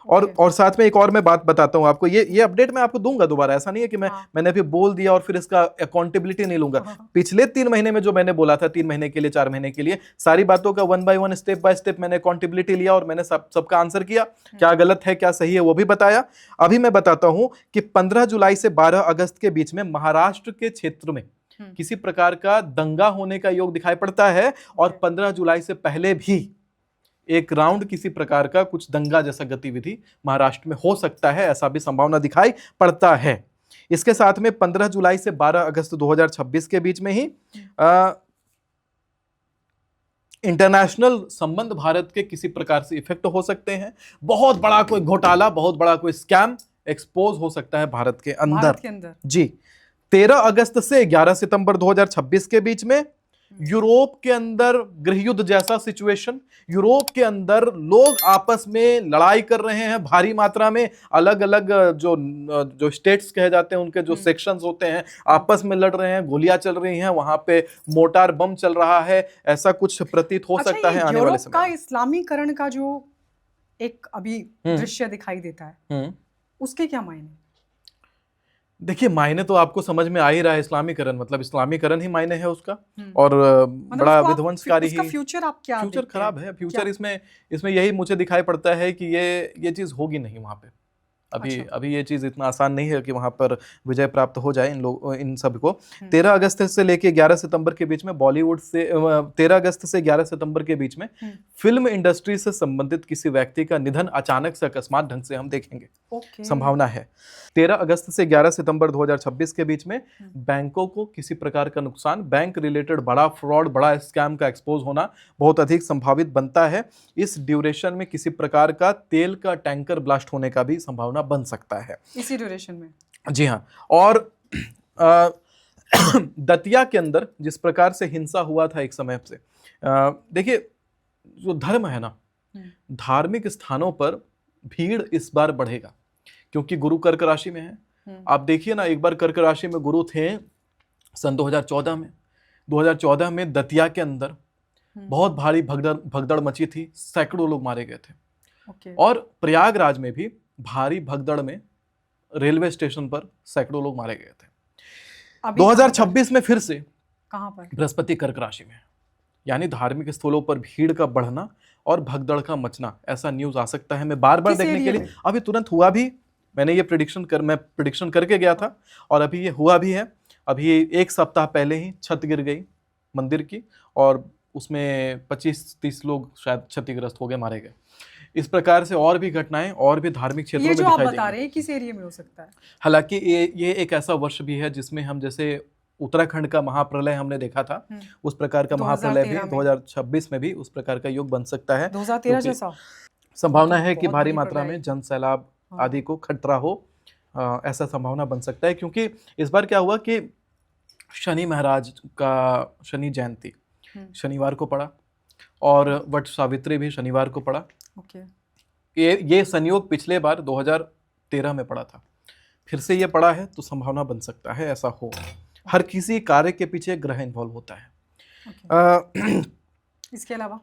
और साथ में एक और मैं बात बताता हूं आपको, ये अपडेट मैं आपको दूंगा दोबारा, ऐसा नहीं है कि मैंने अभी बोल दिया और फिर इसका अकाउंटेबिलिटी नहीं लूंगा। पिछले 3 महीने में जो मैंने बोला था, 3 महीने के लिए, 4 महीने के लिए, सारी बातों का 1 बाय 1 स्टेप बाय स्टेप मैंने अकाउंटेबिलिटी लिया और मैंने सबका आंसर किया, क्या गलत है क्या सही है वो भी बताया। अभी मैं बताता हूं कि 15 जुलाई से 12 अगस्त के बीच में महाराष्ट्र के क्षेत्र में किसी प्रकार का दंगा होने का योग दिखाई पड़ता है, और 15 जुलाई से पहले भी एक राउंड किसी प्रकार का कुछ दंगा जैसा गतिविधि महाराष्ट्र में हो सकता है, ऐसा भी संभावना दिखाई पड़ता है। इसके साथ में 15 जुलाई से 12 अगस्त 2026 के बीच में ही इंटरनेशनल संबंध भारत के किसी प्रकार से इफेक्ट हो सकते हैं। बहुत बड़ा कोई घोटाला, बहुत बड़ा कोई स्कैम एक्सपोज हो सकता है भारत के अंदर। जी। 13 अगस्त से 11 सितंबर 2026 के बीच में यूरोप के अंदर गृहयुद्ध जैसा सिचुएशन, यूरोप के अंदर लोग आपस में लड़ाई कर रहे हैं भारी मात्रा में, अलग अलग जो स्टेट्स कहे जाते हैं उनके जो सेक्शंस होते हैं आपस में लड़ रहे हैं, गोलियां चल रही हैं, वहां पे मोटार बम चल रहा है, ऐसा कुछ प्रतीत हो सकता है आने वाले समय। का इस्लामीकरण का जो एक अभी दृश्य दिखाई देता है, उसके क्या मायने? देखिए, मायने तो आपको समझ में आ ही रहा है, इस्लामीकरण मतलब इस्लामीकरण ही मायने है उसका, और बड़ा विध्वंसकारी ही। फ्यूचर आप क्या फ्यूचर खराब है, फ्यूचर इसमें यही मुझे दिखाई पड़ता है कि ये चीज होगी नहीं वहां पे। अभी ये चीज इतना आसान नहीं है कि वहां पर विजय प्राप्त हो जाए इन सब को। 13 अगस्त से लेके 11 सितंबर के बीच में बॉलीवुड से 13 अगस्त से 11 सितंबर के बीच में फिल्म इंडस्ट्री से संबंधित किसी व्यक्ति का निधन अचानक से अकस्मात ढंग से हम देखेंगे, संभावना है। 13 अगस्त से 11 सितंबर 2026 के बीच में बैंकों को किसी प्रकार का नुकसान, बैंक रिलेटेड बड़ा फ्रॉड, बड़ा स्कैम का एक्सपोज होना बहुत अधिक संभावित बनता है। इस ड्यूरेशन में किसी प्रकार का तेल का टैंकर ब्लास्ट होने का भी संभावना बन सकता है इसी ड्यूरेशन में। जी हाँ। और दतिया के अंदर जिस प्रकार से हिंसा हुआ था एक समय से, देखिए जो धर्म है ना, धार्मिक स्थानों पर भीड़ इस बार बढ़ेगा क्योंकि गुरु कर्क राशि में है। आप देखिए ना, एक बार कर्क राशि में गुरु थे सन 2014 में दतिया के अंदर बहुत भारी भगदड़ मची थी, सैकड़ों लोग मारे गए थे। और प्रयागराज में भी भारी भगदड़ में रेलवे स्टेशन पर सैकड़ों लोग मारे गए थे। 2026 में फिर से कहां पर? बृहस्पति कर्क राशि में, यानी धार्मिक स्थलों पर भीड़ का बढ़ना और भगदड़ का मचना, ऐसा न्यूज आ सकता है। मैं बार बार देखने के लिए, अभी तुरंत हुआ भी, मैंने ये मैं प्रिडिक्शन करके गया था और अभी ये हुआ भी है। अभी 1 सप्ताह पहले ही छत गिर गई मंदिर की और उसमें 25-30 लोग शायद क्षतिग्रस्त हो गए, मारे गए। इस प्रकार से और भी घटनाएं और भी धार्मिक क्षेत्रों में दिखाई देंगी। ये जो आप बता रहे हैं किस एरिया में हो सकता है? हालांकि ये एक ऐसा वर्ष भी है जिसमें हम, जैसे उत्तराखंड का महाप्रलय हमने देखा था, उस प्रकार का महाप्रलय भी 2026 में भी उस प्रकार का योग बन सकता है। 2013 जैसा संभावना है कि भारी मात्रा में जन सैलाब आदि को खतरा हो, ऐसा संभावना बन सकता है। क्योंकि इस बार क्या हुआ कि शनि महाराज का शनि जयंती शनिवार को पड़ा और वट सावित्री भी शनिवार को पड़ा। ये संयोग पिछले बार 2013 में पड़ा था, फिर से ये पड़ा है, तो संभावना बन सकता है ऐसा हो। हर किसी कार्य के पीछे ग्रह इन्वॉल्व होता है। इसके अलावा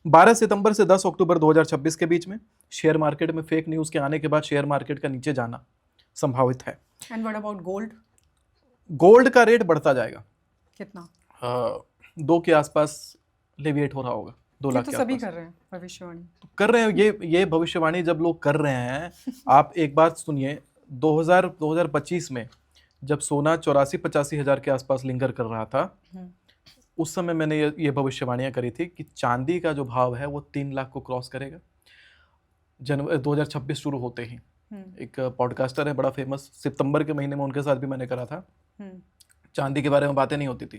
12 सितंबर से 10 अक्टूबर 2026 के बीच में शेयर मार्केट में फेक न्यूज के आने के बाद शेयर मार्केट का नीचे जाना संभावित है। And what about gold? Gold का रेट बढ़ता जाएगा। कितना? 2 के आसपास लेविएट हो रहा होगा, 2 लाख तो सभी कर रहे हैं भविष्यवाणी, तो कर रहे हैं। ये भविष्यवाणी जब लोग कर रहे हैं, आप एक बात सुनिए, 2025 में जब सोना 84-85 हजार के आसपास लिंगर कर रहा था, उस समय मैंने ये भविष्यवाणियां करी थी कि चांदी का जो भाव है वो 3 लाख को क्रॉस करेगा। जनवरी 2026 शुरू होते ही एक पॉडकास्टर है बड़ा फेमस, सितंबर के महीने में उनके साथ भी मैंने करा था, चांदी के बारे में बातें नहीं होती थी,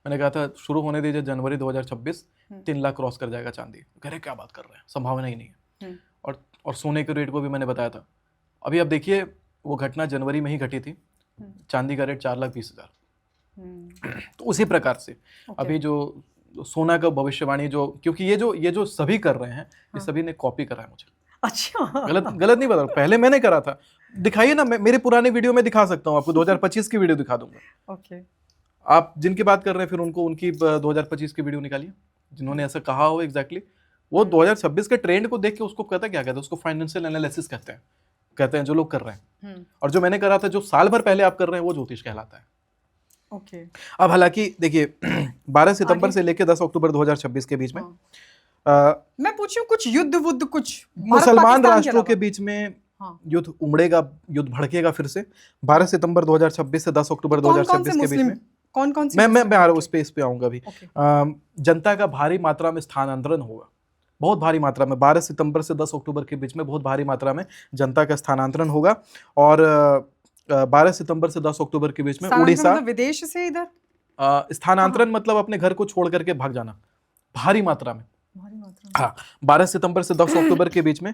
मैंने कहा था शुरू होने दीजिए जनवरी 2026 3 लाख क्रॉस कर जाएगा चांदी। कह रहे क्या बात कर रहे हैं, संभावना ही नहीं है। और सोने के रेट को भी मैंने बताया था। अभी अब देखिए वो घटना जनवरी में ही घटी थी, चांदी का रेट 4,20,000। तो उसी प्रकार से अभी जो सोना का भविष्यवाणी जो, क्योंकि ये जो सभी कर रहे हैं ये सभी ने कॉपी करा है मुझे। अच्छा, गलत नहीं बता रहा, पहले मैंने करा था। दिखाइए ना, मेरे पुराने वीडियो में दिखा सकता हूँ आपको, 2025 की वीडियो दिखा दूंगा। ओके, आप जिनकी बात कर रहे हैं फिर उनकी 2025 की वीडियो निकालिए जिन्होंने ऐसा कहा हो एग्जैक्टली। वो 2026 के ट्रेंड को देख के उसको कहता क्या कहते हैं, उसको फाइनेंशियल एनालिसिस कहते हैं जो लोग कर रहे हैं। और जो मैंने करा था जो साल भर पहले आप कर रहे हैं वो ज्योतिष कहलाता है। ओके, अब हालांकि देखिए 12 सितंबर से लेकर 10 अक्टूबर 2026 के बीच में मैं पूछूं कुछ युद्ध कुछ मुसलमान राष्ट्रों के बीच में युद्ध उमड़ेगा, युद्ध भड़केगा फिर से 12 सितंबर 2026 से 10 अक्टूबर 2026 के बीच में। कौन मैं आ रहा हूँ उस पे आऊंगा अभी। जनता का भारी मात्रा में स्थानांतरण होगा, बहुत भारी मात्रा में। 12 सितंबर से 10 अक्टूबर के बीच में बहुत भारी मात्रा में जनता का स्थानांतरण होगा। और 12 सितंबर से 10 अक्टूबर के बीच में उड़ीसा, विदेश से इधर स्थानांतरण मतलब अपने घर को छोड़ करके भाग जाना भारी मात्रा में। हाँ, 12 सितंबर से 10 अक्टूबर के बीच में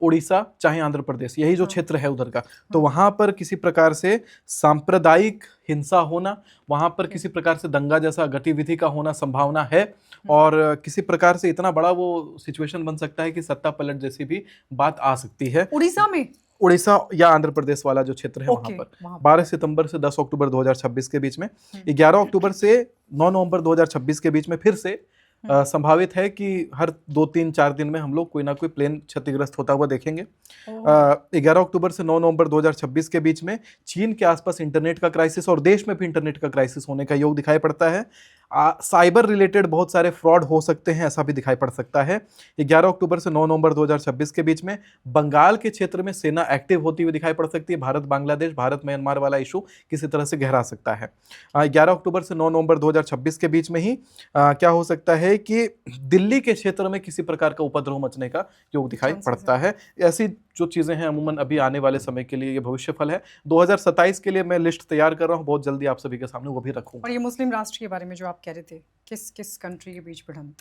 उड़ीसा चाहे आंध्र प्रदेश, यही जो क्षेत्र है उधर का, तो वहां पर किसी प्रकार से सांप्रदायिक हिंसा होना, वहां पर किसी प्रकार से दंगा जैसा गतिविधि का होना संभावना है। और किसी प्रकार से इतना बड़ा वो सिचुएशन बन सकता है कि सत्ता पलट जैसी भी बात आ सकती है उड़ीसा में, उड़ीसा या आंध्र प्रदेश वाला जो क्षेत्र है वहां पर। 12 सितंबर से 10 अक्टूबर 2026 के बीच में, 11 अक्टूबर से 9 नवंबर 2026 के बीच में फिर से संभावित है कि हर 2-3-4 दिन में हम लोग कोई ना कोई प्लेन क्षतिग्रस्त होता हुआ देखेंगे। 11 अक्टूबर से 9 नवंबर 2026 के बीच में चीन के आसपास इंटरनेट का क्राइसिस और देश में भी इंटरनेट का क्राइसिस होने का योग दिखाई पड़ता है। साइबर रिलेटेड बहुत सारे फ्रॉड हो सकते हैं, ऐसा भी दिखाई पड़ सकता है। 11 अक्टूबर से 9 नवंबर 2026 के बीच में बंगाल के क्षेत्र में सेना एक्टिव होती हुई दिखाई पड़ सकती है। भारत बांग्लादेश, भारत म्यांमार वाला इशू किसी तरह से गहरा सकता है। 11 अक्टूबर से 9 नवंबर 2026 के बीच में ही क्या हो सकता है कि दिल्ली के क्षेत्र में किसी प्रकार का उपद्रव मचने का योग दिखाई पड़ता है। ऐसी जो चीजें हैं अमूमन अभी आने वाले समय के लिए ये भविष्य फल है। 2027 के लिए मैं लिस्ट तैयार कर रहा हूँ, बहुत जल्दी आप सभी के सामने वो भी रखूंगा। और ये मुस्लिम राष्ट्र के बारे में जो आप कह रहे थे, किस कंट्री के बीच भिड़ंत?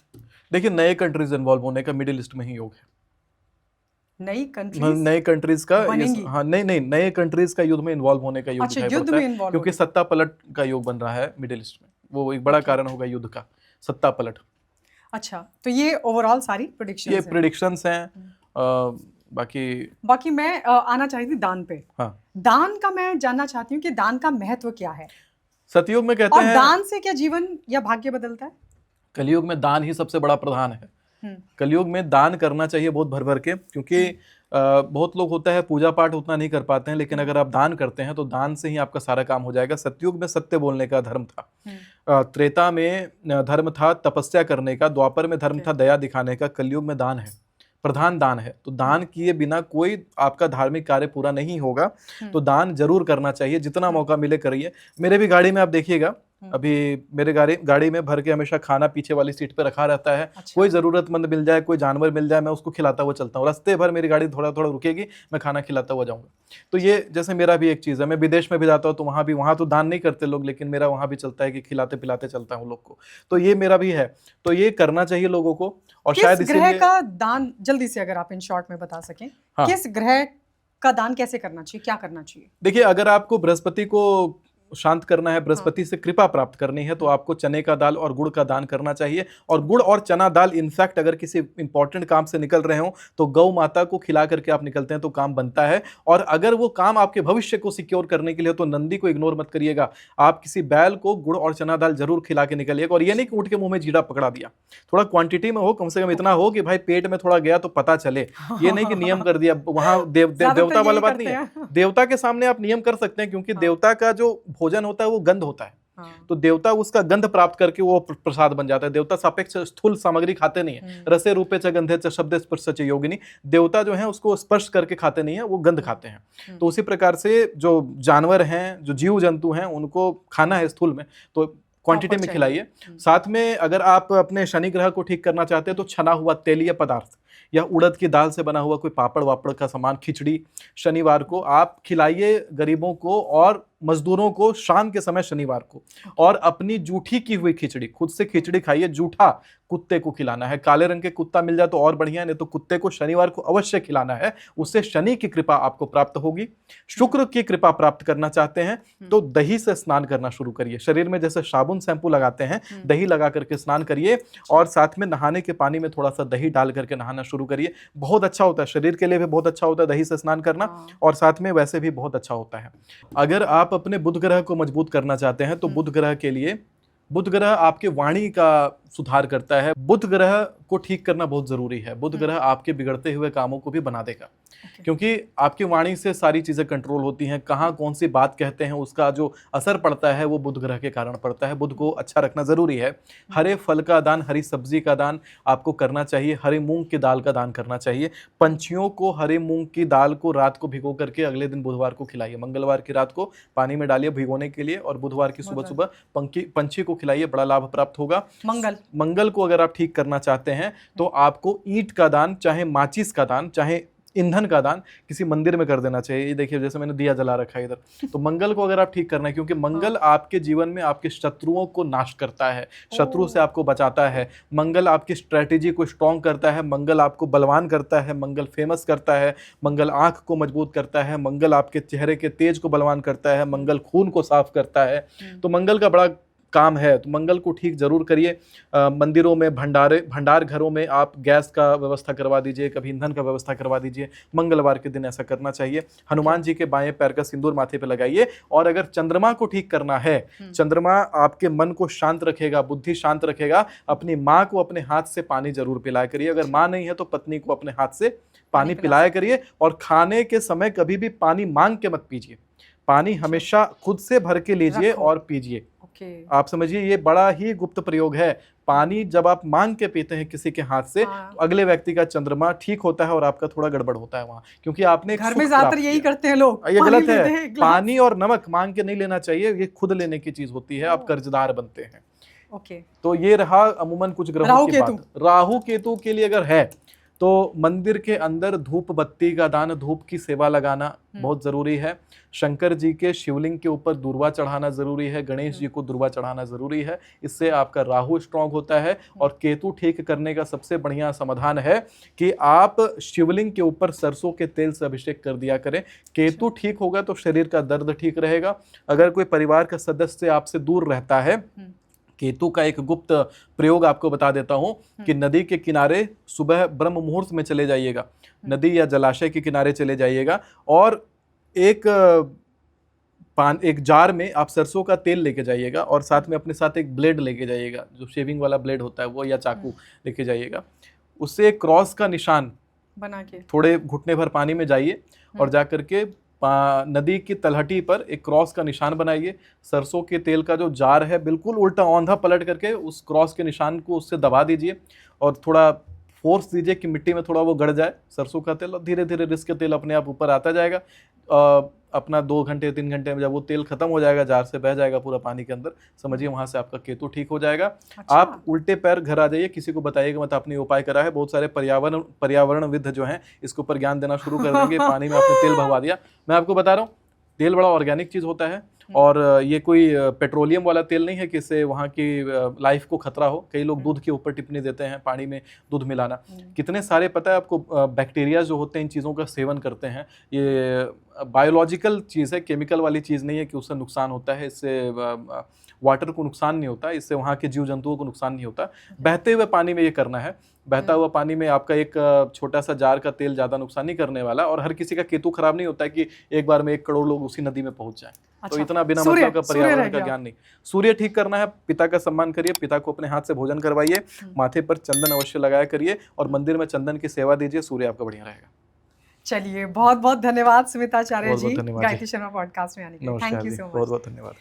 देखिए नए कंट्रीज इन्वॉल्व होने का मिडिल ईस्ट में ही योग है। नई कंट्रीज का हाँ नए कंट्रीज का युद्ध में इन्वॉल्व होने का योग दिखाई पड़ता है, क्योंकि सत्ता पलट का योग बन रहा है मिडिल ईस्ट में। वो एक बड़ा कारण होगा युद्ध का, सत्ता पलट। अच्छा, तो ये ओवरऑल सारी प्रेडिक्शंस हैं। बाकी मैं आना चाहती थी दान पे। हाँ, दान का मैं जानना चाहती हूँ कि दान का महत्व क्या है सतयुग में, कहते हैं। और दान से क्या जीवन या भाग्य बदलता है? कलयुग में दान ही सबसे बड़ा प्रधान है। कलयुग में दान करना चाहिए बहुत भर भर के, क्योंकि बहुत लोग होता है पूजा पाठ उतना नहीं कर पाते हैं, लेकिन अगर आप दान करते हैं तो दान से ही आपका सारा काम हो जाएगा। सतयुग में सत्य बोलने का धर्म था, त्रेता में धर्म था तपस्या करने का, द्वापर में धर्म था दया दिखाने का, कलयुग में दान है, प्रधान दान है। तो दान किए बिना कोई आपका धार्मिक कार्य पूरा नहीं होगा। तो दान जरूर करना चाहिए, जितना मौका मिले करिए। मेरे भी गाड़ी में आप देखिएगा, अभी मेरे गाड़ी में भर के हमेशा खाना पीछे वाली सीट पे रखा रहता है। अच्छा। कोई जरूरतमंद मिल जाए, कोई जानवर मिल जाए, मैं उसको खिलाता हुआ चलता हूँ। रास्ते भर मेरी गाड़ी थोड़ा थोड़ा रुकेगी, मैं खाना खिलाता हुआ जाऊंगा। तो ये जैसे मेरा भी एक चीज़ है। मैं विदेश में भी जाता हूँ तो वहाँ तो दान नहीं करते लोग, लेकिन मेरा वहाँ भी चलता है कि खिलाते पिलाते चलता हूँ लोग को। तो ये मेरा भी है, तो ये करना चाहिए लोगों को। और शायद ग्रह का दान जल्दी से अगर आप इन शॉर्ट में बता सकें, हाँ। किस ग्रह का दान कैसे करना चाहिए, क्या करना चाहिए? देखिए, अगर आपको बृहस्पति को शांत करना है, बृहस्पति से कृपा प्राप्त करनी है, तो आपको चने का दाल और गुड़ का दान करना चाहिए। और गुड़ और चना दाल इनफैक्ट अगर किसी इंपॉर्टेंट काम से निकल रहे हो तो गौ माता को खिला करके आप निकलते हैं तो काम बनता है। और अगर वो काम आपके भविष्य को सिक्योर करने के लिए तो नंदी को इग्नोर मत करिएगा, आप किसी बैल को गुड़ और चना दाल जरूर खिला के निकलिएगा। और ये नहीं कि उठ के मुंह में जीरा पकड़ा दिया, थोड़ा क्वांटिटी में हो, कम से कम इतना हो कि भाई पेट में थोड़ा गया तो पता चले। ये नहीं कि नियम कर दिया, वहां देवता वाला बात नहीं है। देवता के सामने आप नियम कर सकते हैं, क्योंकि देवता का जो भोजन होता है वो गंध होता है। हाँ। तो देवता उसका गंध प्राप्त करके वो प्रसाद बन जाता है। देवता सापेक्ष स्थूल सामग्री खाते नहीं है, रसे रूपे च गंधे च शब्दे स्पर्श च योगिनी। देवता जो है उसको स्पर्श करके खाते नहीं है, वो गंध खाते हैं। तो उसी प्रकार से जो जानवर हैं, जो जीव जंतु हैं, उनको खाना है स्थूल में, तो क्वांटिटी में खिलाइए। साथ में अगर आप अपने शनि ग्रह को ठीक करना चाहते हैं तो छना हुआ तेलीय पदार्थ, या उड़द की दाल से बना हुआ कोई पापड़ वापड़ का सामान, खिचड़ी शनिवार को आप खिलाइए गरीबों को और मजदूरों को शाम के समय शनिवार को। और अपनी जूठी की हुई खिचड़ी, खुद से खिचड़ी खाइए, जूठा कुत्ते को खिलाना है। काले रंग के कुत्ता मिल जाए तो और बढ़िया, नहीं तो कुत्ते को शनिवार को अवश्य खिलाना है, उससे शनि की कृपा आपको प्राप्त होगी। शुक्र की कृपा प्राप्त करना चाहते हैं तो दही से स्नान करना शुरू करिए। शरीर में जैसे साबुन शैम्पू लगाते हैं, दही लगा करके स्नान करिए और साथ में नहाने के पानी में थोड़ा सा दही डाल करके नहाना शुरू करिए। बहुत अच्छा होता है, शरीर के लिए भी बहुत अच्छा होता है दही से स्नान करना, और साथ में वैसे भी बहुत अच्छा होता है। अगर आप अपने बुध ग्रह को मजबूत करना चाहते हैं तो बुध ग्रह के लिए, बुध ग्रह आपके वाणी का सुधार करता है। बुध ग्रह को ठीक करना बहुत जरूरी है। बुध ग्रह आपके बिगड़ते हुए कामों को भी बना देगा, क्योंकि आपकी वाणी से सारी चीजें कंट्रोल होती हैं। कहाँ कौन सी बात कहते हैं उसका जो असर पड़ता है वो बुध ग्रह के कारण पड़ता है। बुध को अच्छा रखना जरूरी है। हरे फल का दान, हरी सब्जी का दान आपको करना चाहिए। हरे मूंग की दाल का दान करना चाहिए। पंछियों को हरे मूंग की दाल को रात को भिगो करके अगले दिन बुधवार को खिलाइए। मंगलवार की रात को पानी में डालिए भिगोने के लिए और बुधवार की सुबह सुबह पंछी को खिलाइए, बड़ा लाभ प्राप्त होगा। मंगल को अगर आप ठीक करना चाहते हैं तो आपको ईंट का दान, चाहे माचिस का दान, चाहे ईंधन का दान किसी मंदिर में कर देना चाहिए। ये देखिए जैसे मैंने दिया जला रखा है इधर, तो मंगल को अगर आप ठीक करना है, क्योंकि मंगल आपके जीवन में आपके शत्रुओं को नाश करता है, शत्रु से आपको बचाता है। मंगल आपकी स्ट्रेटेजी को स्ट्रॉन्ग करता है। मंगल आपको बलवान करता है। मंगल फेमस करता है। मंगल आंख को मजबूत करता है। मंगल आपके चेहरे के तेज को बलवान करता है। मंगल खून को साफ करता है। तो मंगल का बड़ा काम है, तो मंगल को ठीक जरूर करिए। मंदिरों में, भंडार घरों में आप गैस का व्यवस्था करवा दीजिए, कभी ईंधन का व्यवस्था करवा दीजिए। मंगलवार के दिन ऐसा करना चाहिए। हनुमान जी के बाएं पैर का सिंदूर माथे पे लगाइए। और अगर चंद्रमा को ठीक करना है, चंद्रमा आपके मन को शांत रखेगा, बुद्धि शांत रखेगा। अपनी माँ को अपने हाथ से पानी जरूर पिलाया करिए। अगर माँ नहीं है तो पत्नी को अपने हाथ से पानी पिलाया करिए। और खाने के समय कभी भी पानी मांग के मत पीजिए। पानी हमेशा खुद से भर के लीजिए और पीजिए। आप समझिए ये बड़ा ही गुप्त प्रयोग है। पानी जब आप मांग के पीते हैं किसी के हाथ से, तो अगले व्यक्ति का चंद्रमा ठीक होता है और आपका थोड़ा गड़बड़ होता है वहां, क्योंकि आपने घर में ज्यादातर यही करते हैं लोग। ये गलत है। पानी और नमक मांग के नहीं लेना चाहिए, ये खुद लेने की चीज होती है। आप कर्जदार बनते हैं। तो ये रहा अमूमन कुछ ग्रहों की बात। राहु केतु के लिए अगर है तो मंदिर के अंदर धूप बत्ती का दान, धूप की सेवा लगाना बहुत जरूरी है। शंकर जी के शिवलिंग के ऊपर दुर्वा चढ़ाना जरूरी है। गणेश जी को दुर्वा चढ़ाना जरूरी है। इससे आपका राहु स्ट्रांग होता है। और केतु ठीक करने का सबसे बढ़िया समाधान है कि आप शिवलिंग के ऊपर सरसों के तेल से अभिषेक कर दिया करें। केतु ठीक होगा तो शरीर का दर्द ठीक रहेगा। अगर कोई परिवार का सदस्य आपसे दूर रहता है, केतु का एक गुप्त प्रयोग आपको बता देता हूं कि नदी के किनारे सुबह ब्रह्म मुहूर्त में चले जाइएगा, नदी या जलाशय के किनारे चले जाइएगा और एक जार में आप सरसों का तेल लेके जाइएगा और साथ में अपने साथ एक ब्लेड लेके जाइएगा, जो शेविंग वाला ब्लेड होता है वो, या चाकू लेके जाइएगा। उससे एक क्रॉस का निशान बना के थोड़े घुटने भर पानी में जाइए और जाकर के नदी की तलहटी पर एक क्रॉस का निशान बनाइए। सरसों के तेल का जो जार है बिल्कुल उल्टा औंधा पलट करके उस क्रॉस के निशान को उससे दबा दीजिए और थोड़ा फोर्स दीजिए कि मिट्टी में थोड़ा वो गड़ जाए सरसों का तेल, और धीरे धीरे रिस्क तेल अपने आप ऊपर आता जाएगा। अपना 2 घंटे 3 घंटे में जब वो तेल खत्म हो जाएगा, जार से बह जाएगा पूरा पानी के अंदर, समझिए वहां से आपका केतु ठीक हो जाएगा। अच्छा। आप उल्टे पैर घर आ जाइए, किसी को बताइएगा मत आपने उपाय करा है। बहुत सारे पर्यावरणविद जो हैं इसके ऊपर ज्ञान देना शुरू कर देंगे। पानी में आपने तेल भगवा दिया। मैं आपको बता रहा हूँ तेल बड़ा ऑर्गेनिक चीज होता है और ये कोई पेट्रोलियम वाला तेल नहीं है कि इससे वहाँ की लाइफ को खतरा हो। कई लोग दूध के ऊपर टिप्पणी देते हैं पानी में दूध मिलाना। कितने सारे पता है आपको बैक्टीरिया जो होते हैं इन चीज़ों का सेवन करते हैं। ये बायोलॉजिकल चीज़ है, केमिकल वाली चीज़ नहीं है कि उससे नुकसान होता है। इससे वाटर को नुकसान नहीं होता, इससे वहाँ के जीव जंतुओं को नुकसान नहीं होता। बहते हुए पानी में ये करना है। बहता हुआ पानी में आपका एक छोटा सा जार का तेल ज़्यादा नुकसान नहीं करने वाला, और हर किसी का केतु खराब नहीं होता है कि एक बार में 1 करोड़ लोग उसी नदी में पहुंच जाएं। अच्छा। तो इतना बिना मतलब का पर्यावरण का ज्ञान नहीं। सूर्य ठीक करना है, पिता का सम्मान करिए, पिता को अपने हाथ से भोजन करवाइए, माथे पर चंदन अवश्य लगाया करिए और मंदिर में चंदन की सेवा दीजिए। सूर्य आपका बढ़िया रहेगा। चलिए बहुत बहुत धन्यवाद सुमिताचार्य जी, गायत्री शर्मा पॉडकास्ट में आने के लिए। Thank you so much. बहुत बहुत धन्यवाद।